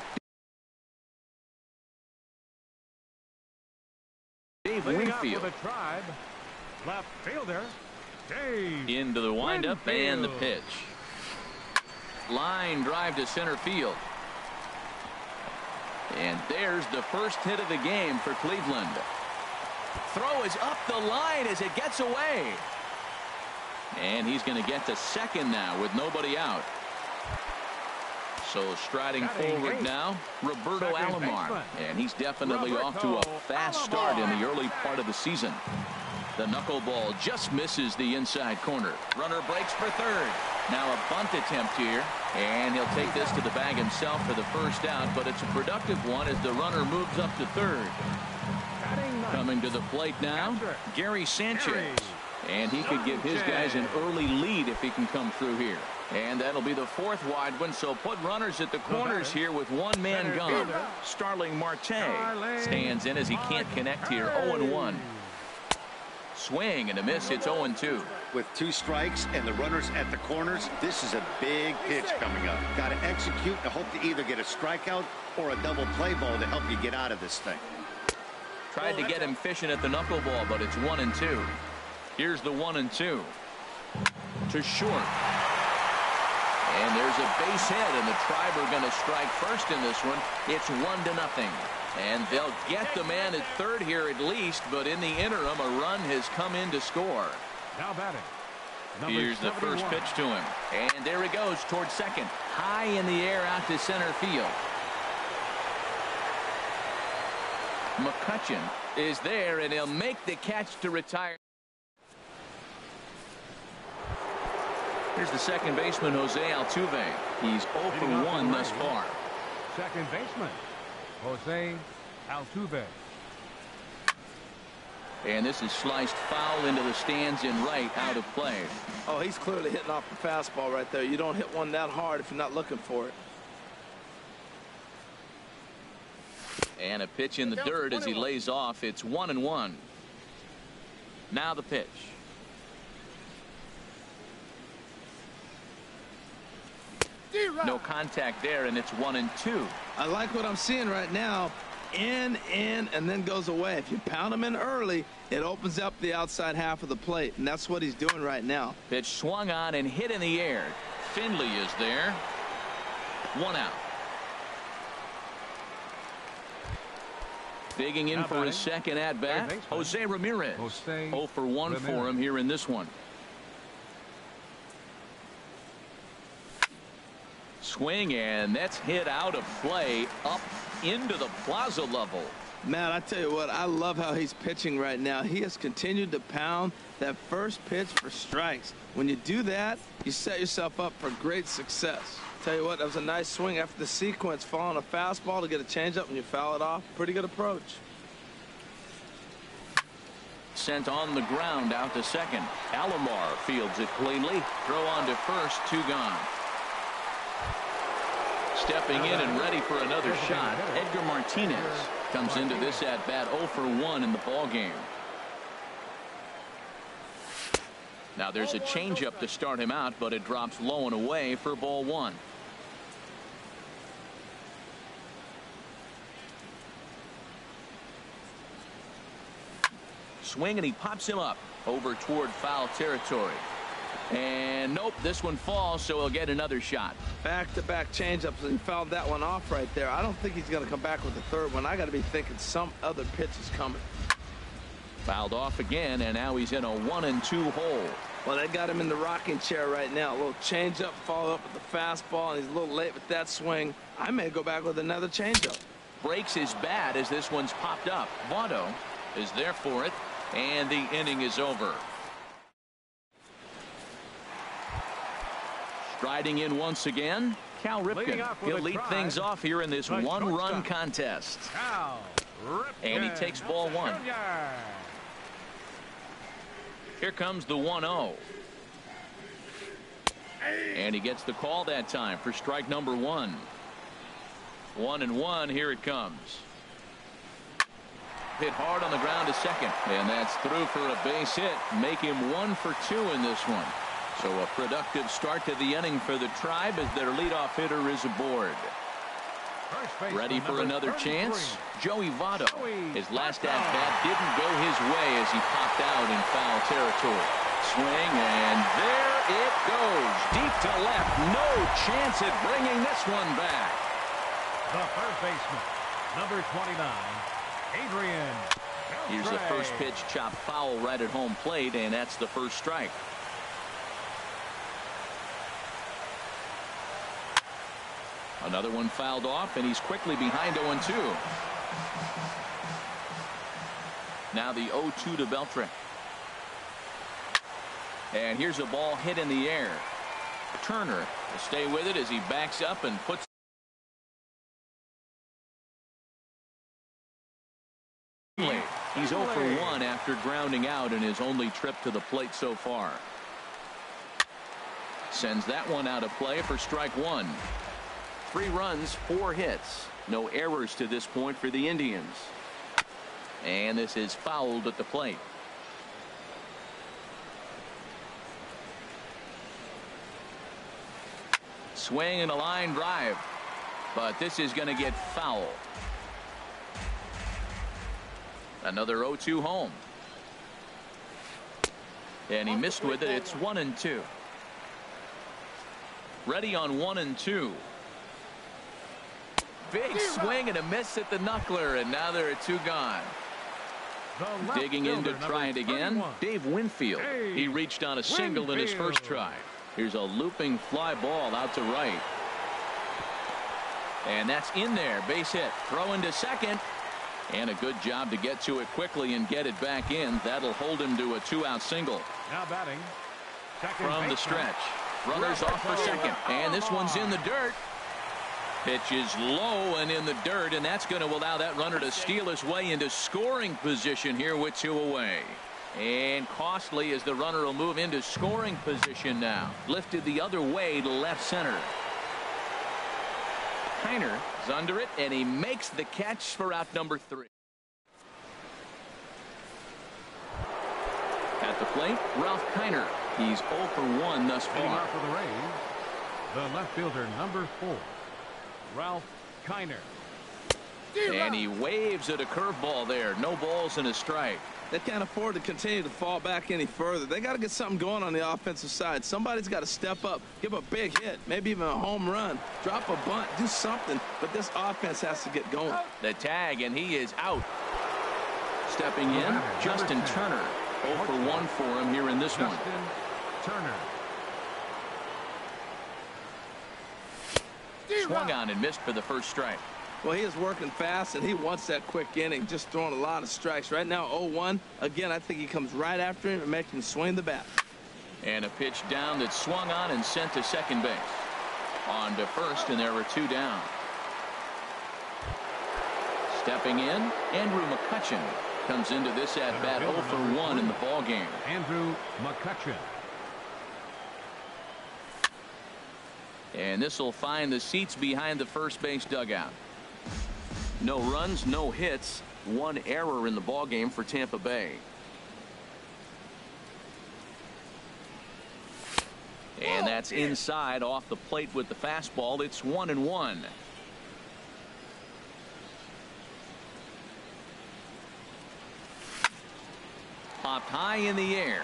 Dave Winfield. For the Tribe, left fielder, Dave into the windup and the pitch. Line drive to center field. And there's the first hit of the game for Cleveland. Throw is up the line as it gets away. And he's going to get to second now with nobody out. So striding forward now, Roberto Alomar. And he's definitely off to a fast start in the early part of the season. The knuckleball just misses the inside corner. Runner breaks for third. Now a bunt attempt here. And he'll take this to the bag himself for the first out. But it's a productive one as the runner moves up to third. Coming to the plate now, Gary Sanchez. And he could give his guys an early lead if he can come through here. And that'll be the fourth wide one. So put runners at the corners here with one man gone. Starling Marte stands in as he can't connect here. 0-1. Swing and a miss. It's 0-2. With 2 strikes and the runners at the corners, this is a big pitch coming up. Got to execute and hope to either get a strikeout or a double play ball to help you get out of this thing. Tried to get him fishing at the knuckleball, but it's 1-2. Here's the 1-2 to short. And there's a base hit, and the Tribe are going to strike first in this one. It's 1-0. And they'll get the man at third here at least, but in the interim, a run has come in to score. Now batting. Here's the first pitch to him. And there he goes towards second. High in the air out to center field. McCutcheon is there, and he'll make the catch to retire. Here's the second baseman, Jose Altuve. He's 0 for 1 thus far. Second baseman, Jose Altuve. And this is sliced foul into the stands in right, out of play. Oh, he's clearly hitting off the fastball right there. You don't hit one that hard if you're not looking for it. And a pitch in the dirt as he lays off. It's 1-1. Now the pitch. No contact there, and it's 1-2. I like what I'm seeing right now. In, and then goes away. If you pound him in early, it opens up the outside half of the plate, and that's what he's doing right now. Pitch swung on and hit in the air. Finley is there. 1 out. Digging in for his second at-bat, Jose Ramirez. 0 for 1 for him here in this one. Swing, and that's hit out of play up into the plaza level. Man, I tell you what, I love how he's pitching right now. He has continued to pound that first pitch for strikes. When you do that, you set yourself up for great success. Tell you what, that was a nice swing after the sequence, following a fastball to get a changeup and you foul it off. Pretty good approach. Sent on the ground out to second. Alomar fields it cleanly. Throw on to first, 2 gone. Stepping in and ready for another shot, Edgar Martinez comes into this at bat 0 for 1 in the ball game. Now there's a changeup to start him out, but it drops low and away for ball 1. Swing, and he pops him up over toward foul territory. And nope, this one falls, so he'll get another shot. Back-to-back changeups, and he fouled that one off right there. I don't think he's going to come back with the third one. I got to be thinking some other pitch is coming. Fouled off again, and now he's in a 1-2 hole. Well, they got him in the rocking chair right now. A little changeup, follow up with the fastball, and he's a little late with that swing. I may go back with another changeup. Breaks his bat as this one's popped up. Votto is there for it, and the inning is over. Striding in once again, Cal Ripken. He'll lead things off here in this one-run contest. And he takes ball 1. Here comes the 1-0. And he gets the call that time for strike number 1. 1-1, here it comes. Hit hard on the ground to second, and that's through for a base hit. Make him 1 for 2 in this one. So a productive start to the inning for the Tribe as their leadoff hitter is aboard. Ready for another chance? Joey Votto. His last at-bat didn't go his way as he popped out in foul territory. Swing, and there it goes. Deep to left. No chance at bringing this one back. The third baseman, number 29, Adrian. Here's the first pitch, chopped foul right at home plate, and that's the first strike. Another one fouled off, and he's quickly behind 0-2. Now the 0-2 to Beltre. And here's a ball hit in the air. Turner will stay with it as he backs up and puts. He's 0 for 1 after grounding out in his only trip to the plate so far. Sends that one out of play for strike 1. 3 runs, 4 hits. No errors to this point for the Indians. And this is fouled at the plate. Swing and a line drive. But this is going to get foul. Another 0-2 home. And he missed with it. It's 1-2. Ready on 1-2. Big swing and a miss at the knuckler, and now there are 2 gone. Digging in to try it again, Dave Winfield. He reached on a single in his first try. Here's a looping fly ball out to right. And that's in there. Base hit. Throw into second. And a good job to get to it quickly and get it back in. That'll hold him to a 2-out single. Now batting. From the stretch. Runners off for second. And this one's in the dirt. Pitch is low and in the dirt, and that's going to allow that runner to steal his way into scoring position here with 2 away. And costly as the runner will move into scoring position now. Lifted the other way to left center. Kiner is under it, and he makes the catch for out number 3. At the plate, Ralph Kiner. He's 0 for 1 thus far. Hitting out for the Rays, the left fielder, number 4. Ralph Kiner. And he waves at a curveball there. No balls and a strike. They can't afford to continue to fall back any further. They got to get something going on the offensive side. Somebody's got to step up, give a big hit, maybe even a home run, drop a bunt, do something. But this offense has to get going. The tag, and he is out. Stepping in, Justin Turner. 0 for 1 for him here in this one. Turner. Swung on and missed for the first strike. Well, he is working fast, and he wants that quick inning, just throwing a lot of strikes. Right now, 0-1. Again, I think he comes right after him and makes him swing the bat. And a pitch down that swung on and sent to second base. On to first, and there were 2 down. Stepping in, Andrew McCutchen comes into this at-bat 0 for 1 in the ballgame. Andrew McCutchen. And this will find the seats behind the first base dugout. No runs, no hits, one error in the ballgame for Tampa Bay. And that's inside off the plate with the fastball. It's 1-1. Popped high in the air.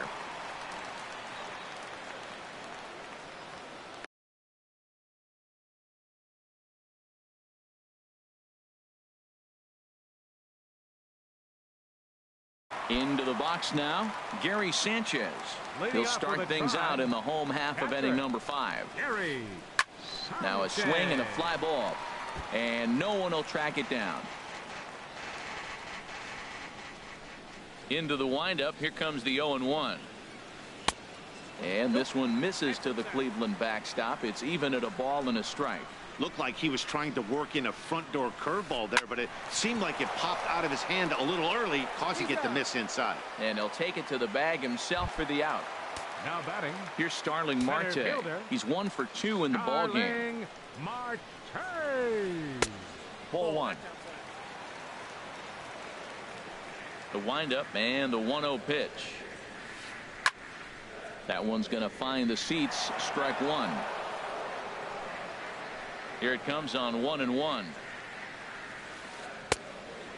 Into the box now, Gary Sanchez. He'll start things out in the home half of inning number 5. Now a swing and a fly ball, and no one will track it down. Into the windup, here comes the 0-1. And this one misses to the Cleveland backstop. It's even at a ball and a strike. Looked like he was trying to work in a front door curveball there, but it seemed like it popped out of his hand a little early, causing it to miss inside. And he'll take it to the bag himself for the out. Now batting. Here's Starling Marte. He's 1 for 2 in the ball game. Marte. Ball 1. The windup and the 1-0 pitch. That one's going to find the seats. Strike 1. Here it comes on 1-1.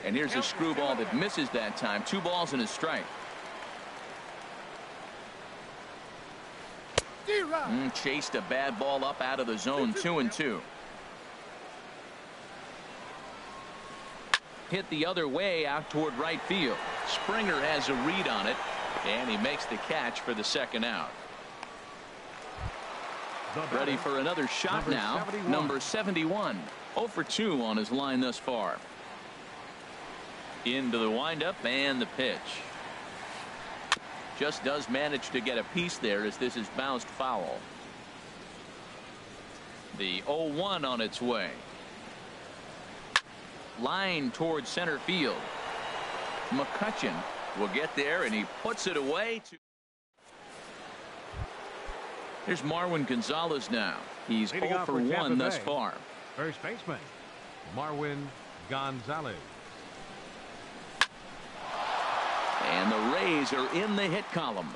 And here's a screwball that misses that time. 2 balls and a strike. Chased a bad ball up out of the zone. 2-2. Hit the other way out toward right field. Springer has a read on it, and he makes the catch for the second out. Ready for another shot now. Number 71. 0 for 2 on his line thus far. Into the windup and the pitch. Just does manage to get a piece there as this is bounced foul. The 0-1 on its way. Line towards center field. McCutchen will get there, and he puts it away. Here's Marwin Gonzalez now. He's 0 for 1 thus far. First baseman, Marwin Gonzalez. And the Rays are in the hit column.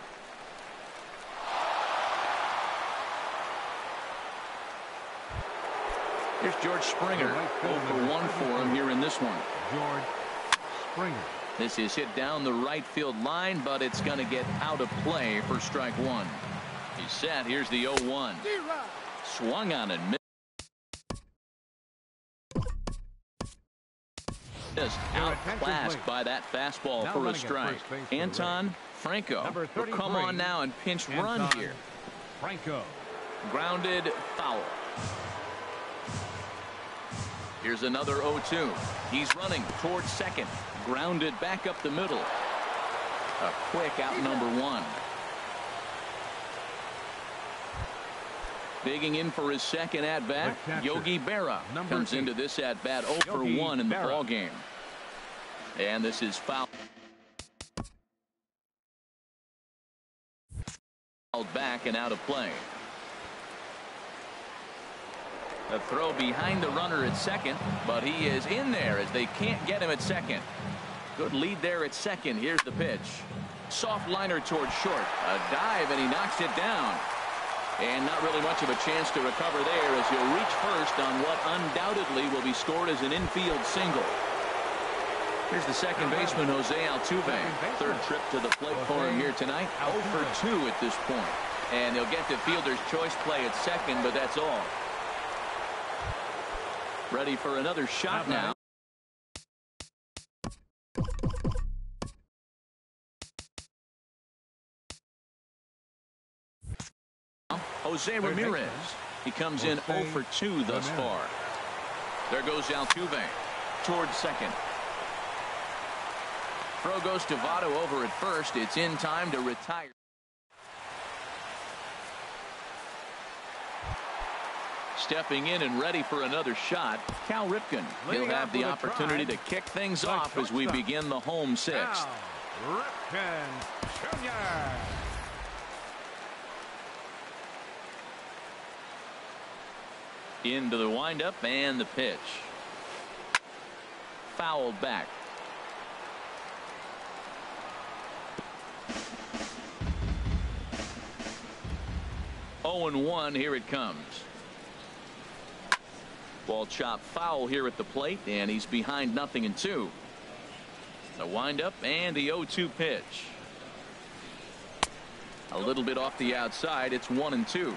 Here's George Springer. 0 for 1 for him here in this one. George Springer. This is hit down the right field line, but it's going to get out of play for strike 1. He's set. Here's the 0-1. Swung on and missed. Just outclassed by that fastball for a strike. Anton Franco will come on now and pinch run here. Franco. Grounded foul. Here's another 0-2. He's running towards second. Grounded back up the middle. A quick out number 1. Digging in for his second at-bat, Yogi Berra comes into this at-bat 0 for 1 in the ball game. And this is foul. Back and out of play. A throw behind the runner at second, but he is in there as they can't get him at second. Good lead there at second. Here's the pitch. Soft liner towards short. A dive, and he knocks it down. And not really much of a chance to recover there as he'll reach first on what undoubtedly will be scored as an infield single. Here's the second baseman, Jose Altuve. Third trip to the plate for him here tonight. 0 for 2 at this point. And he'll get to fielder's choice play at second, but that's all. Ready for another shot now. Jose Ramirez. He comes in 0 for 2 thus far. There goes Altuve towards second. Throw goes to Votto over at first. It's in time to retire. Stepping in and ready for another shot, Cal Ripken. He'll have the opportunity to kick things off as we begin the home sixth. Ripken Jr. Into the windup and the pitch. Fouled back. Oh and 1. Here it comes. Ball chopped foul here at the plate, and he's behind 0-2. The windup and the 0-2 pitch. A little bit off the outside. It's 1-2.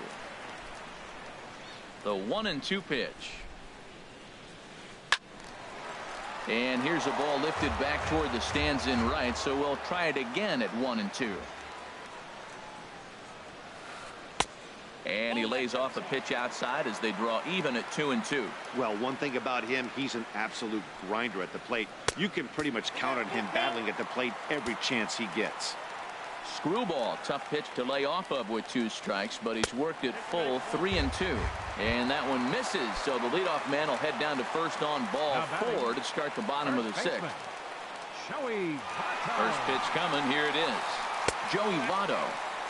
The 1-2 pitch. And here's a ball lifted back toward the stands in right, so we'll try it again at 1-2. And he lays off a pitch outside as they draw even at 2-2. Well, one thing about him, he's an absolute grinder at the plate. You can pretty much count on him battling at the plate every chance he gets. Screwball, tough pitch to lay off of with 2 strikes, but he's worked it full 3-2. And that one misses, so the leadoff man will head down to first on ball 4 to start the bottom of the 6th. First pitch coming. Here it is. Joey Votto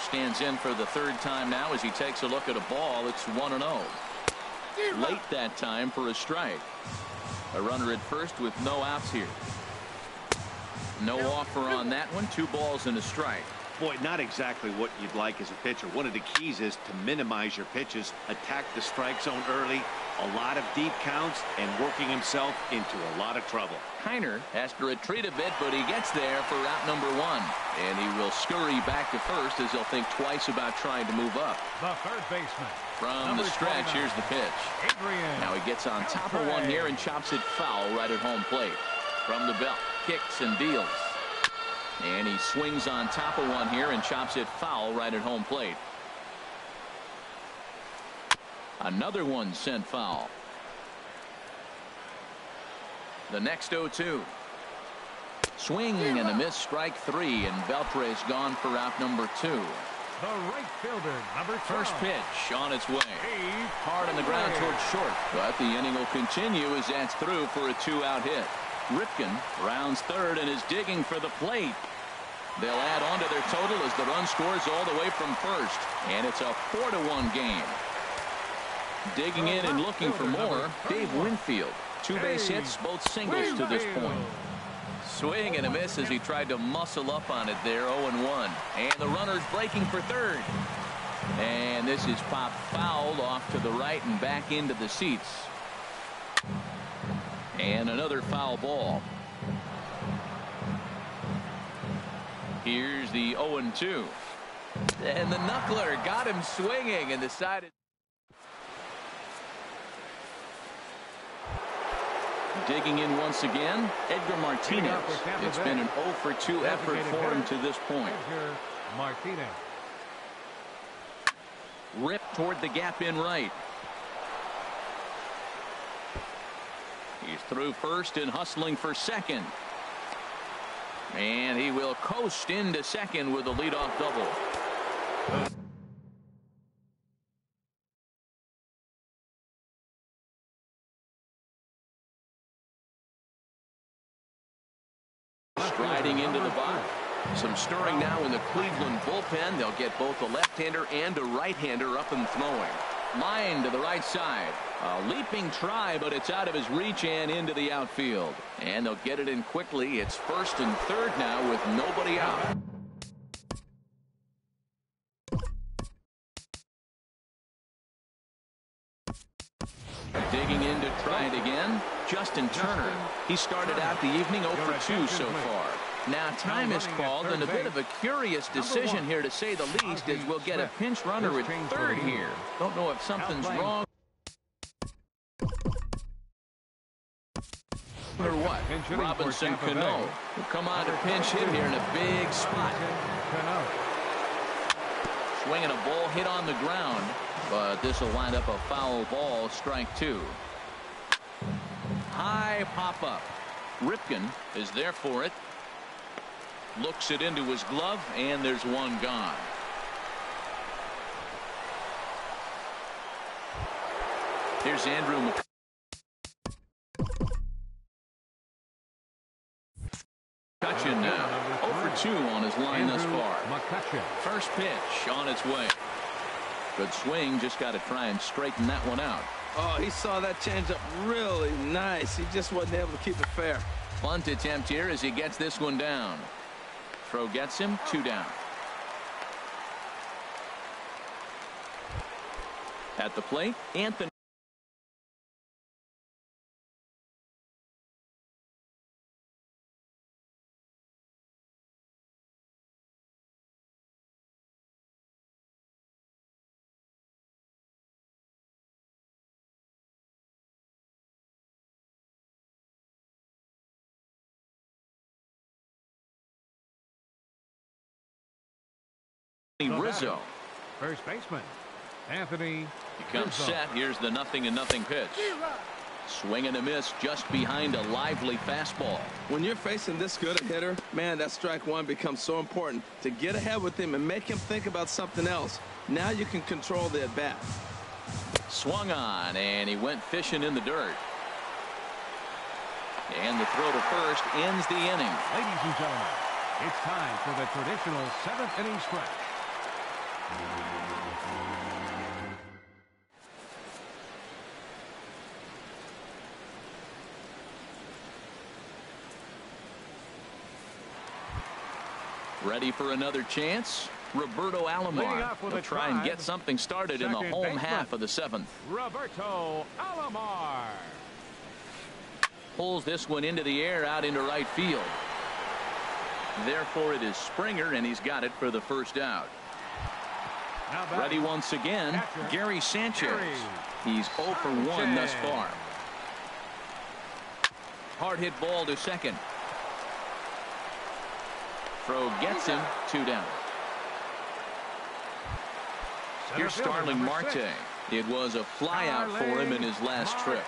stands in for the 3rd time now as he takes a look at a ball. It's 1-0. Late that time for a strike. A runner at first with no outs here. No offer on that one. 2 balls and a strike. Boy, not exactly what you'd like as a pitcher. One of the keys is to minimize your pitches, attack the strike zone early, a lot of deep counts, and working himself into a lot of trouble. Kiner has to retreat a bit, but he gets there for route number 1. And he will scurry back to first as he'll think twice about trying to move up. The third baseman. From the stretch, here's the pitch. Now he gets on top of one here and chops it foul right at home plate. From the belt, kicks and deals. And he swings on top of one here and chops it foul right at home plate. Another one sent foul. The next 0-2. Swing and a miss, strike 3, and Beltre's gone for out number 2. The right fielder, number 12. First pitch on its way. Hard on the ground towards short, but the inning will continue as that's through for a 2-out hit. Ripken rounds third and is digging for the plate. They'll add on to their total as the run scores all the way from first, and it's a 4-1 game. Digging in and looking for more, Dave Winfield. 2 base hits, both singles to this point. Swing and a miss as he tried to muscle up on it there. 0-1, and the runner's breaking for third. And this is popped foul off to the right and back into the seats. And another foul ball. Here's the 0-2. And the knuckler got him swinging and decided. Digging in once again, Edgar Martinez. It's been an 0-for-2 effort for him to this point. Martinez. Ripped toward the gap in right. He's through first and hustling for second. And he will coast into second with a leadoff double. Striding into the box. Some stirring now in the Cleveland bullpen. They'll get both a left-hander and a right-hander up and throwing. Line to the right side. A leaping try, but it's out of his reach and into the outfield. And they'll get it in quickly. It's first and third now with nobody out. Digging in to try it again. Justin Turner. He started out the evening 0-for-2 so far. Now time is called, and a bit of a curious decision here to say the least, as we'll get a pinch runner at third here. Don't know if something's wrong or what. Robinson Cano will come on to pinch hit here in a big spot. Swinging a ball hit on the ground, but this will wind up a foul ball, strike 2. High pop up. Ripken is there for it. Looks it into his glove, and there's one gone. Here's Andrew McCutcheon now. 0-for-2 on his line thus far. First pitch on its way. Good swing, just got to try and straighten that one out. Oh, he saw that changeup really nice. He just wasn't able to keep it fair. Bunt attempt here as he gets this one down. Throw gets him 2 down. At the plate, Anthony. Rizzo. First baseman, Anthony. He comes set. Here's the 0-0 pitch. Swing and a miss just behind a lively fastball. When you're facing this good a hitter, man, that strike one becomes so important to get ahead with him and make him think about something else. Now you can control the at-bat. Swung on, and he went fishing in the dirt. And the throw to first ends the inning. Ladies and gentlemen, it's time for the traditional 7th inning stretch. Ready for another chance? Roberto Alomar will try and get something started in the home half of the 7th. Roberto Alomar pulls this one into the air out into right field. Therefore, it is Springer, and he's got it for the first out. Ready once again, Gary Sanchez. He's 0 for 1 thus far. Hard hit ball to second. Throw gets him 2 down. Here's Starling Marte. It was a flyout for him in his last trip.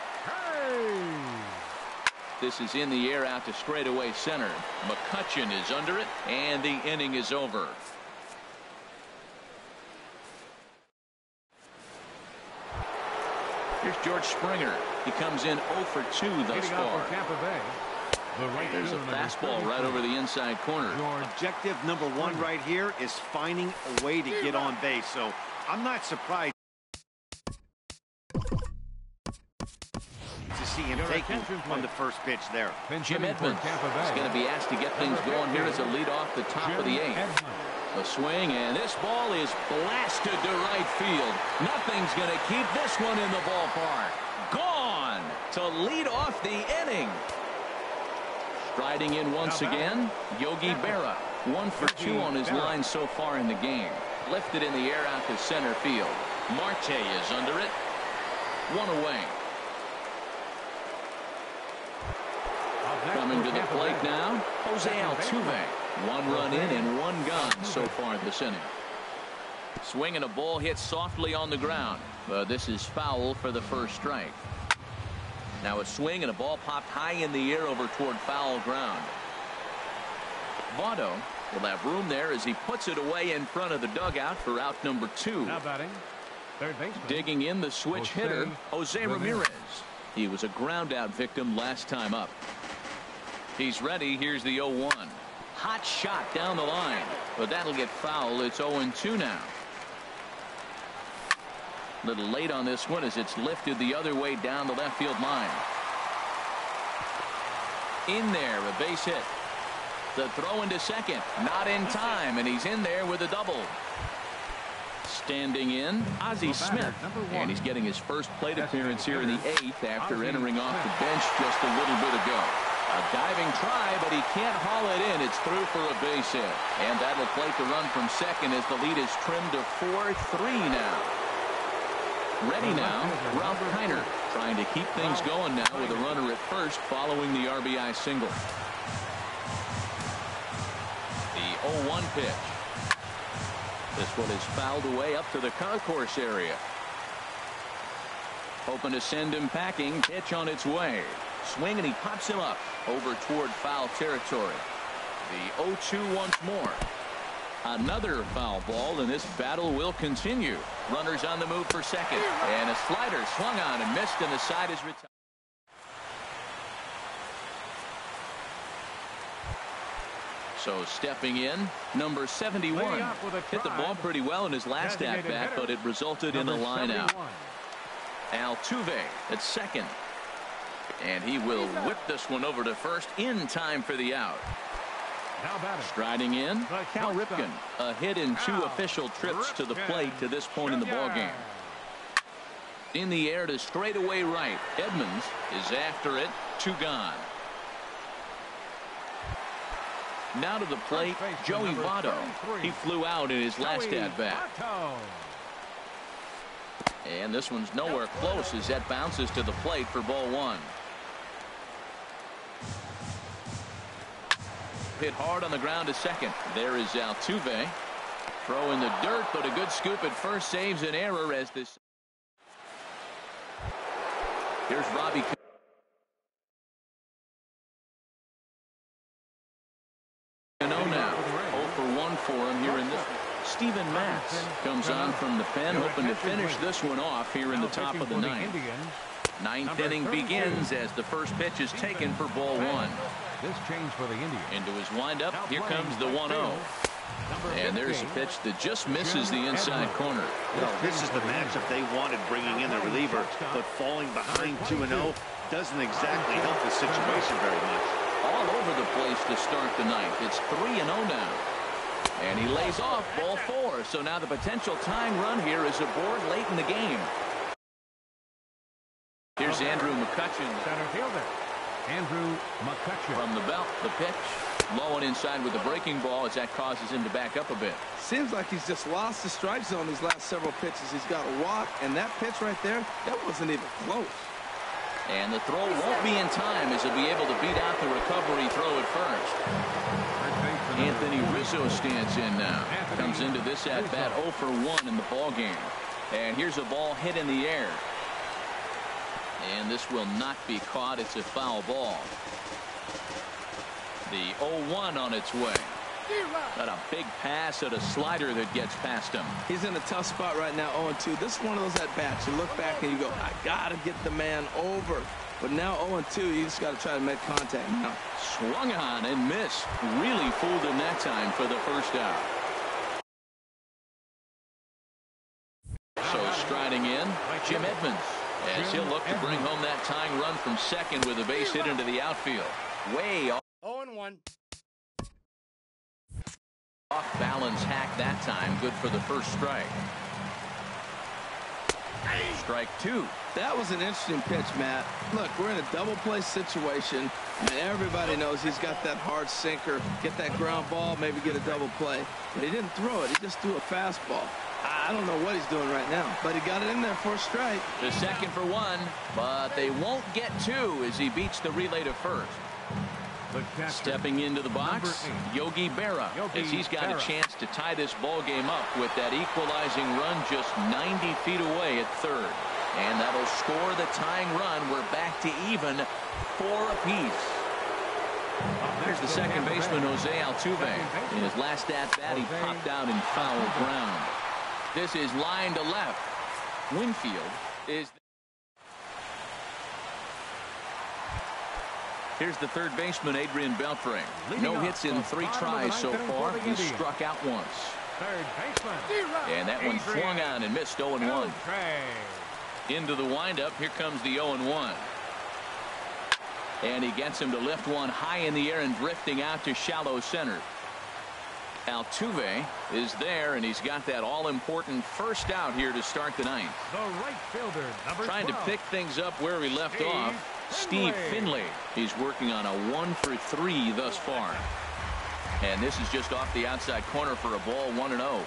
This is in the air out to straightaway center. McCutchen is under it, and the inning is over. Here's George Springer. He comes in 0 for 2 thus far. There's a fastball right over the inside corner. Objective number 1 right here is finding a way to get on base. So I'm not surprised to see him taking on the first pitch there. Jim Edmonds is going to be asked to get things going here as a lead off the top of the 8th. A swing, and this ball is blasted to right field. Nothing's going to keep this one in the ballpark. Gone to lead off the inning. Striding in once again, Yogi Berra. 1 for 2 on his line so far in the game. Lifted in the air out to center field. Marte is under it. 1 away. Coming to the plate now, Jose Altuve. 1 run in and 1 gone so far this inning. Swinging a ball hit softly on the ground, but this is foul for the first strike. Now a swing and a ball popped high in the air over toward foul ground. Votto will have room there as he puts it away in front of the dugout for out number 2. Now batting, third baseman. Digging in the switch hitter, Jose Ramirez. He was a ground out victim last time up. He's ready. Here's the 0-1. Hot shot down the line, but that'll get foul. It's 0-2 now. A little late on this one as it's lifted the other way down the left field line. In there, a base hit. The throw into second, not in time, and he's in there with a double. Standing in, Ozzie Smith, and he's getting his first plate appearance here in the 8th after entering off the bench just a little bit ago. A diving try, but he can't haul it in. It's through for a base hit. And that'll plate the run from second as the lead is trimmed to 4-3 now. Ready now, Ralph Kiner trying to keep things going now with a runner at first following the RBI single. The 0-1 pitch. This one is fouled away up to the concourse area. Hoping to send him packing. Pitch on its way. Swing, and he pops him up over toward foul territory. The 0-2 once more. Another foul ball, and this battle will continue. Runners on the move for second, and a slider swung on and missed, and the side is retired. So stepping in, number 71 hit the ball pretty well in his last at bat, but it resulted in a line out. Altuve at second. And he will whip this one over to first in time for the out. Striding in, Cal Ripken. A hit in 2 official trips to the plate to this point in the ballgame. In the air to straightaway right. Edmonds is after it. 2 gone. Now to the plate, Joey Votto. He flew out in his last at-bat. And this one's nowhere close as that bounces to the plate for ball 1. Hit hard on the ground to second. There is Altuve. Throw in the dirt, but a good scoop at first saves an error as this. Here's Robbie. Cano now. 0 for 1 for him here in this one. Steven Matz comes on from the pen, hoping to finish this one off here in the top of the 9th. 9th inning begins as the first pitch is taken for ball 1. This change for the Indians. Into his windup. Here comes the 1-0. And there's a pitch that just misses the inside corner. This is the matchup they wanted, bringing in the reliever, but falling behind 2-0 doesn't exactly help the situation very much. All over the place to start the 9th. It's 3-0 now. And he lays off ball 4. So now the potential tying run here is aboard late in the game. Here's Andrew McCutchen. Center fielder Andrew McCutchen. From the belt, the pitch. Low and inside with the breaking ball as that causes him to back up a bit. Seems like he's just lost the strike zone these last several pitches. He's got a walk, and that pitch right there, that wasn't even close. And the throw won't be in time as he'll be able to beat out the recovery throw at first. Anthony Rizzo stands in now. Comes into this at-bat 0 for 1 in the ball game. And here's a ball hit in the air. And this will not be caught. It's a foul ball. The 0-1 on its way. Got a big pass at a slider that gets past him. He's in a tough spot right now, 0-2. This is one of those at-bats. You look back and you go, I got to get the man over. But now 0-2, you just got to try to make contact now. Swung on and missed. Really fooled him that time for the first out. So striding in, Jim Edmonds, as he'll look to bring home that tying run from second with a base hit into the outfield. Way off. 0-1. Off balance hack that time. Good for the first strike. Strike 2. That was an interesting pitch, Matt. Look, we're in a double play situation, and everybody knows he's got that hard sinker. Get that ground ball, maybe get a double play. But he didn't throw it. He just threw a fastball. I don't know what he's doing right now, but he got it in there for a strike. The second for 1, but they won't get 2 as he beats the relay to first. Stepping into the box, Yogi Berra, as he's got a chance to tie this ball game up with that equalizing run just 90 feet away at third. And that'll score the tying run. We're back to even 4 apiece. Here's the second baseman, Jose Altuve. In his last at-bat, he popped out in foul ground. This is line to left. Winfield is... Here's the third baseman, Adrian Beltre. No hits in 3 tries so far. He's struck out once. Third baseman. And that one swung on and missed 0-1. Into the windup. Here comes the 0-1. And he gets him to lift one high in the air and drifting out to shallow center. Altuve is there, and he's got that all-important first out here to start the 9th. The right fielder, number Trying 12. to pick things up where he left off. Steve Finley. He's working on a 1 for 3 thus far. And this is just off the outside corner for a ball, 1-0.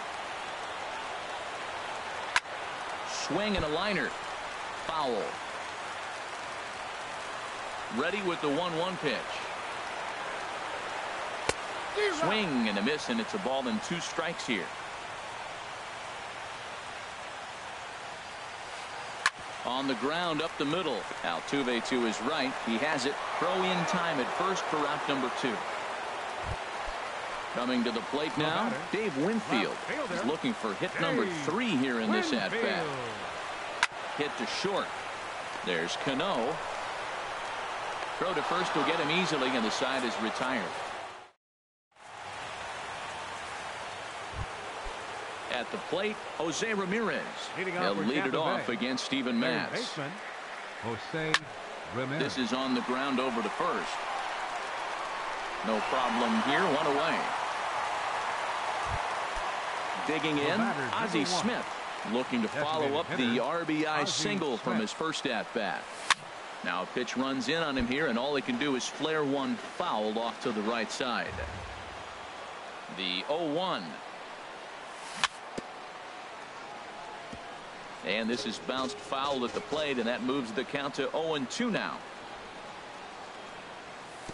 Swing and a liner. Foul. Ready with the 1-1 pitch. Swing and a miss, and it's a ball and 2 strikes here. On the ground up the middle. Altuve to his right. He has it. Throw in time at first for out number 2. Coming to the plate now, Dave Winfield is looking for hit number 3 here in this at-bat. Hit to short. There's Cano. Throw to first will get him easily, and the side is retired. At the plate, Jose Ramirez. He'll lead it off against Steven Matz. Jose Ramirez. This is on the ground over to first. No problem here. 1 away. Digging in, Ozzie Smith looking to follow up the RBI single from his first at-bat. Now a pitch runs in on him here, and all he can do is flare one foul off to the right side. The 0-1. And this is bounced foul at the plate, and that moves the count to 0-2 now.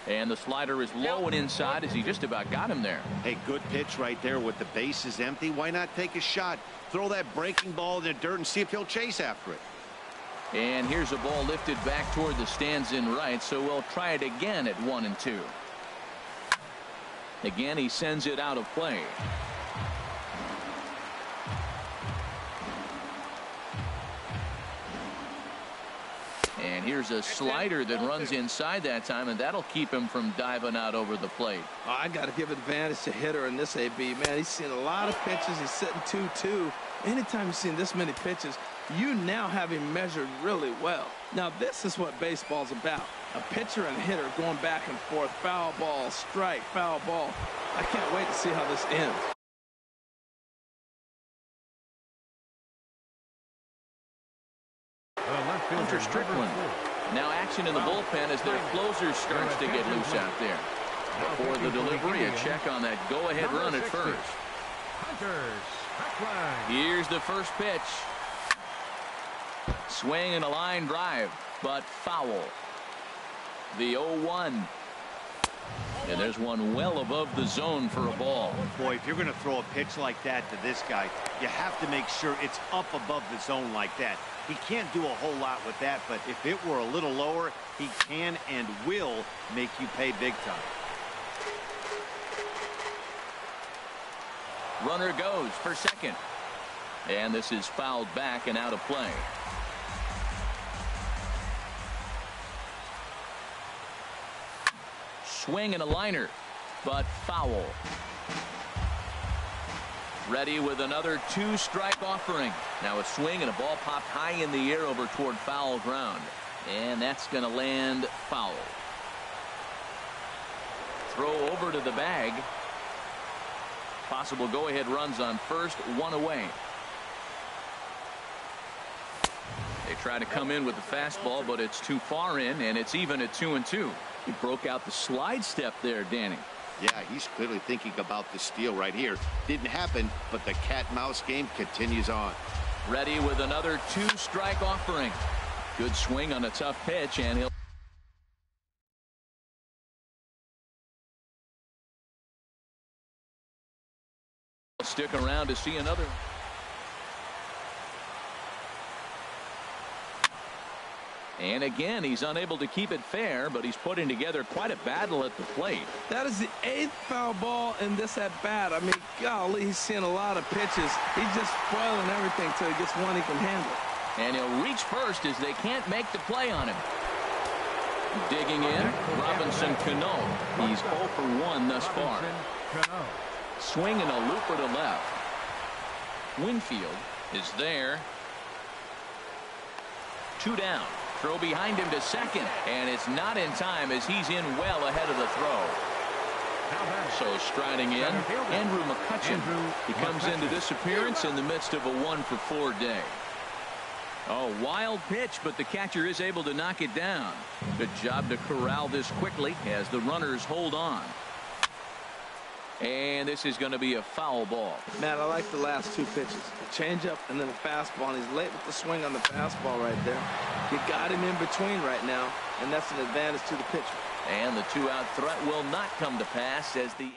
And the slider is low and inside as he just about got him there. Hey, good pitch right there with the bases empty. Why not take a shot? Throw that breaking ball in the dirt and see if he'll chase after it. And here's a ball lifted back toward the stands in right, so we'll try it again at 1-2. Again, he sends it out of play. And here's a slider that runs inside that time, and that'll keep him from diving out over the plate. Oh, I got to give advantage to hitter in this AB. Man, he's seen a lot of pitches. He's sitting 2-2. Anytime you've seen this many pitches, you now have him measured really well. Now, this is what baseball's about. A pitcher and hitter going back and forth. Foul ball, strike, foul ball. I can't wait to see how this ends. Hunter Strickland. Now action in the bullpen as their closer starts to get loose out there. Before the delivery, a check on that go-ahead run at first. Here's the first pitch. Swing and a line drive, but foul. The 0-1. And there's one well above the zone for a ball. Boy, if you're going to throw a pitch like that to this guy, you have to make sure it's up above the zone like that. He can't do a whole lot with that, but if it were a little lower, he can and will make you pay big time. Runner goes for second. And this is fouled back and out of play. Swing and a liner, but foul. Ready with another two-strike offering. Now a swing and a ball popped high in the air over toward foul ground. And that's going to land foul. Throw over to the bag. Possible go-ahead runs on first, 1 away. They try to come in with the fastball, but it's too far in, and it's even at 2-2. He broke out the slide step there, Danny. Yeah, he's clearly thinking about the steal right here. Didn't happen, but the cat-mouse game continues on. Ready with another two-strike offering. Good swing on a tough pitch, and he'll stick around to see another. And again, he's unable to keep it fair, but he's putting together quite a battle at the plate. That is the 8th foul ball in this at-bat. I mean, golly, he's seeing a lot of pitches. He's just spoiling everything till he gets one he can handle. And he'll reach first as they can't make the play on him. Digging in, Robinson Cano. He's 0 for 1 thus far. Swing and a looper to left. Winfield is there. 2 down. Throw behind him to second, and it's not in time as he's in well ahead of the throw. So striding in, Andrew McCutcheon. He comes into this appearance in the midst of a 1 for 4 day. Oh, wild pitch, but the catcher is able to knock it down. Good job to corral this quickly as the runners hold on. And this is going to be a foul ball. Man, I like the last 2 pitches. A changeup and then a fastball, and he's late with the swing on the fastball right there. You got him in between right now, and that's an advantage to the pitcher. And the 2-out threat will not come to pass as the...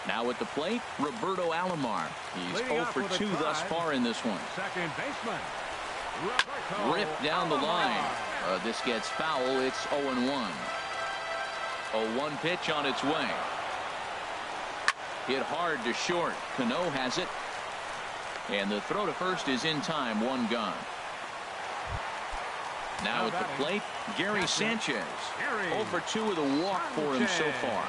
Now at the plate, Roberto Alomar. He's 0 for 2 thus far in this one. Second baseman, Roberto Ripped down the line. This gets foul. It's 0-1. 0-1 pitch on its way. Hit hard to short. Cano has it. And the throw to first is in time. 1 gone. Now at the plate, Gary Sanchez. 0 for 2 with a walk for him so far.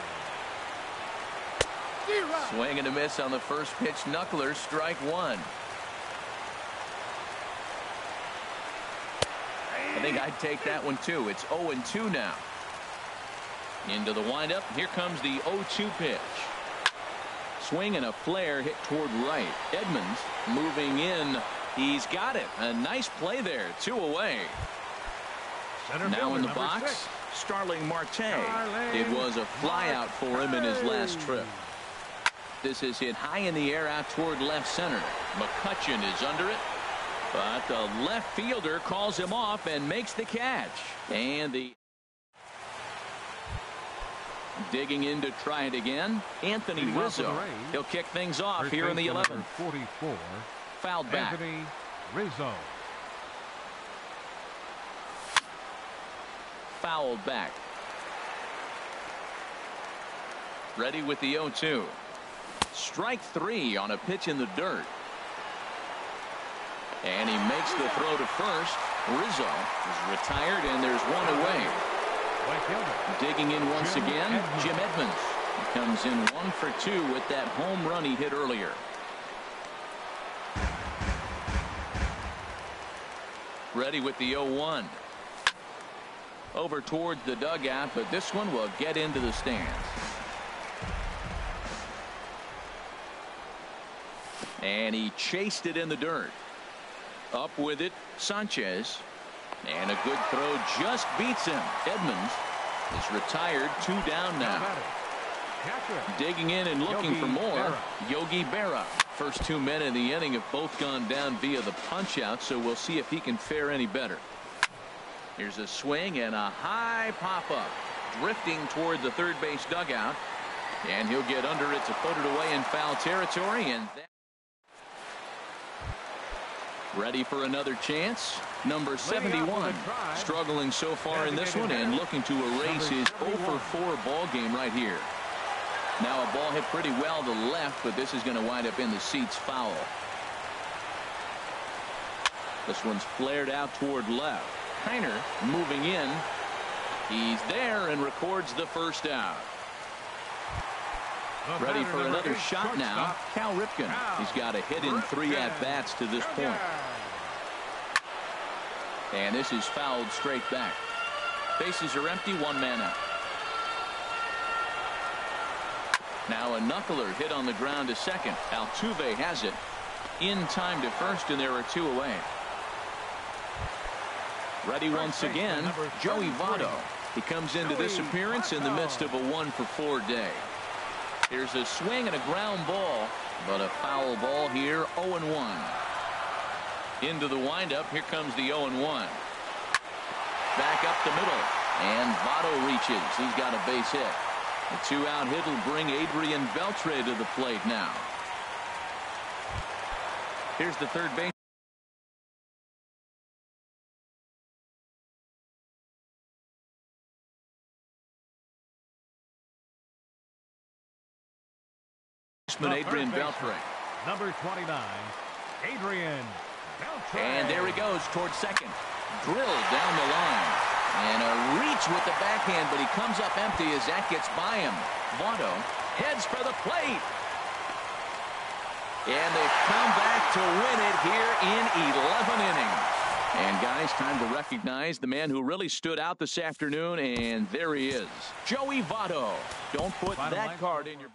Swing and a miss on the first pitch. Knuckler, strike one. I think I'd take that one too. It's 0-2 now. Into the windup. Here comes the 0-2 pitch. Swing and a flare hit toward right. Edmonds moving in. He's got it. A nice play there. 2 away. Now in the box, 6. Starling Marte. It was a fly out for him in his last trip. This is hit high in the air out toward left center. McCutcheon is under it. But the left fielder calls him off and makes the catch. And the digging in to try it again. Anthony Rizzo. He'll kick things off here in the 11th. 44. Fouled back. Anthony Rizzo. Fouled back. Ready with the 0-2. Strike 3 on a pitch in the dirt. And he makes the throw to first. Rizzo is retired, and there's one away. Digging in once again, Jim Edmonds. He comes in 1 for 2 with that home run he hit earlier. Ready with the 0-1. Over towards the dugout, but this one will get into the stands. And he chased it in the dirt. Up with it, Sanchez. And a good throw just beats him. Edmonds is retired, 2 down now. Digging in and looking for more. Yogi Berra. First 2 men in the inning have both gone down via the punch out, so we'll see if he can fare any better. Here's a swing and a high pop-up. Drifting toward the third base dugout. And he'll get under it to put it away in foul territory. And ready for another chance. Number 71. Struggling so far in this one and looking to erase his 0-for-4 ball game right here. Now a ball hit pretty well to left, but this is going to wind up in the seats foul. This one's flared out toward left. Heiner moving in. He's there and records the first out. Ready for another shot now. Cal Ripken. He's got a hit in 3 at-bats to this point. And this is fouled straight back. Bases are empty, 1 man out. Now a knuckler hit on the ground to second. Altuve has it. In time to first, and there are 2 away. Ready once again, Joey Votto. He comes into this appearance in the midst of a 1-for-4 day. Here's a swing and a ground ball, but a foul ball here, 0-1. Into the windup, here comes the 0-1. Back up the middle, and Votto reaches. He's got a base hit. The 2-out hit will bring Adrian Beltre to the plate now. Here's the third base. Adrian Beltre. Number 29, Adrian Beltre. And there he goes towards second. Drilled down the line. And a reach with the backhand, but he comes up empty as that gets by him. Votto heads for the plate. And they come back to win it here in 11 innings. And guys, time to recognize the man who really stood out this afternoon, and there he is, Joey Votto. Don't put that card in your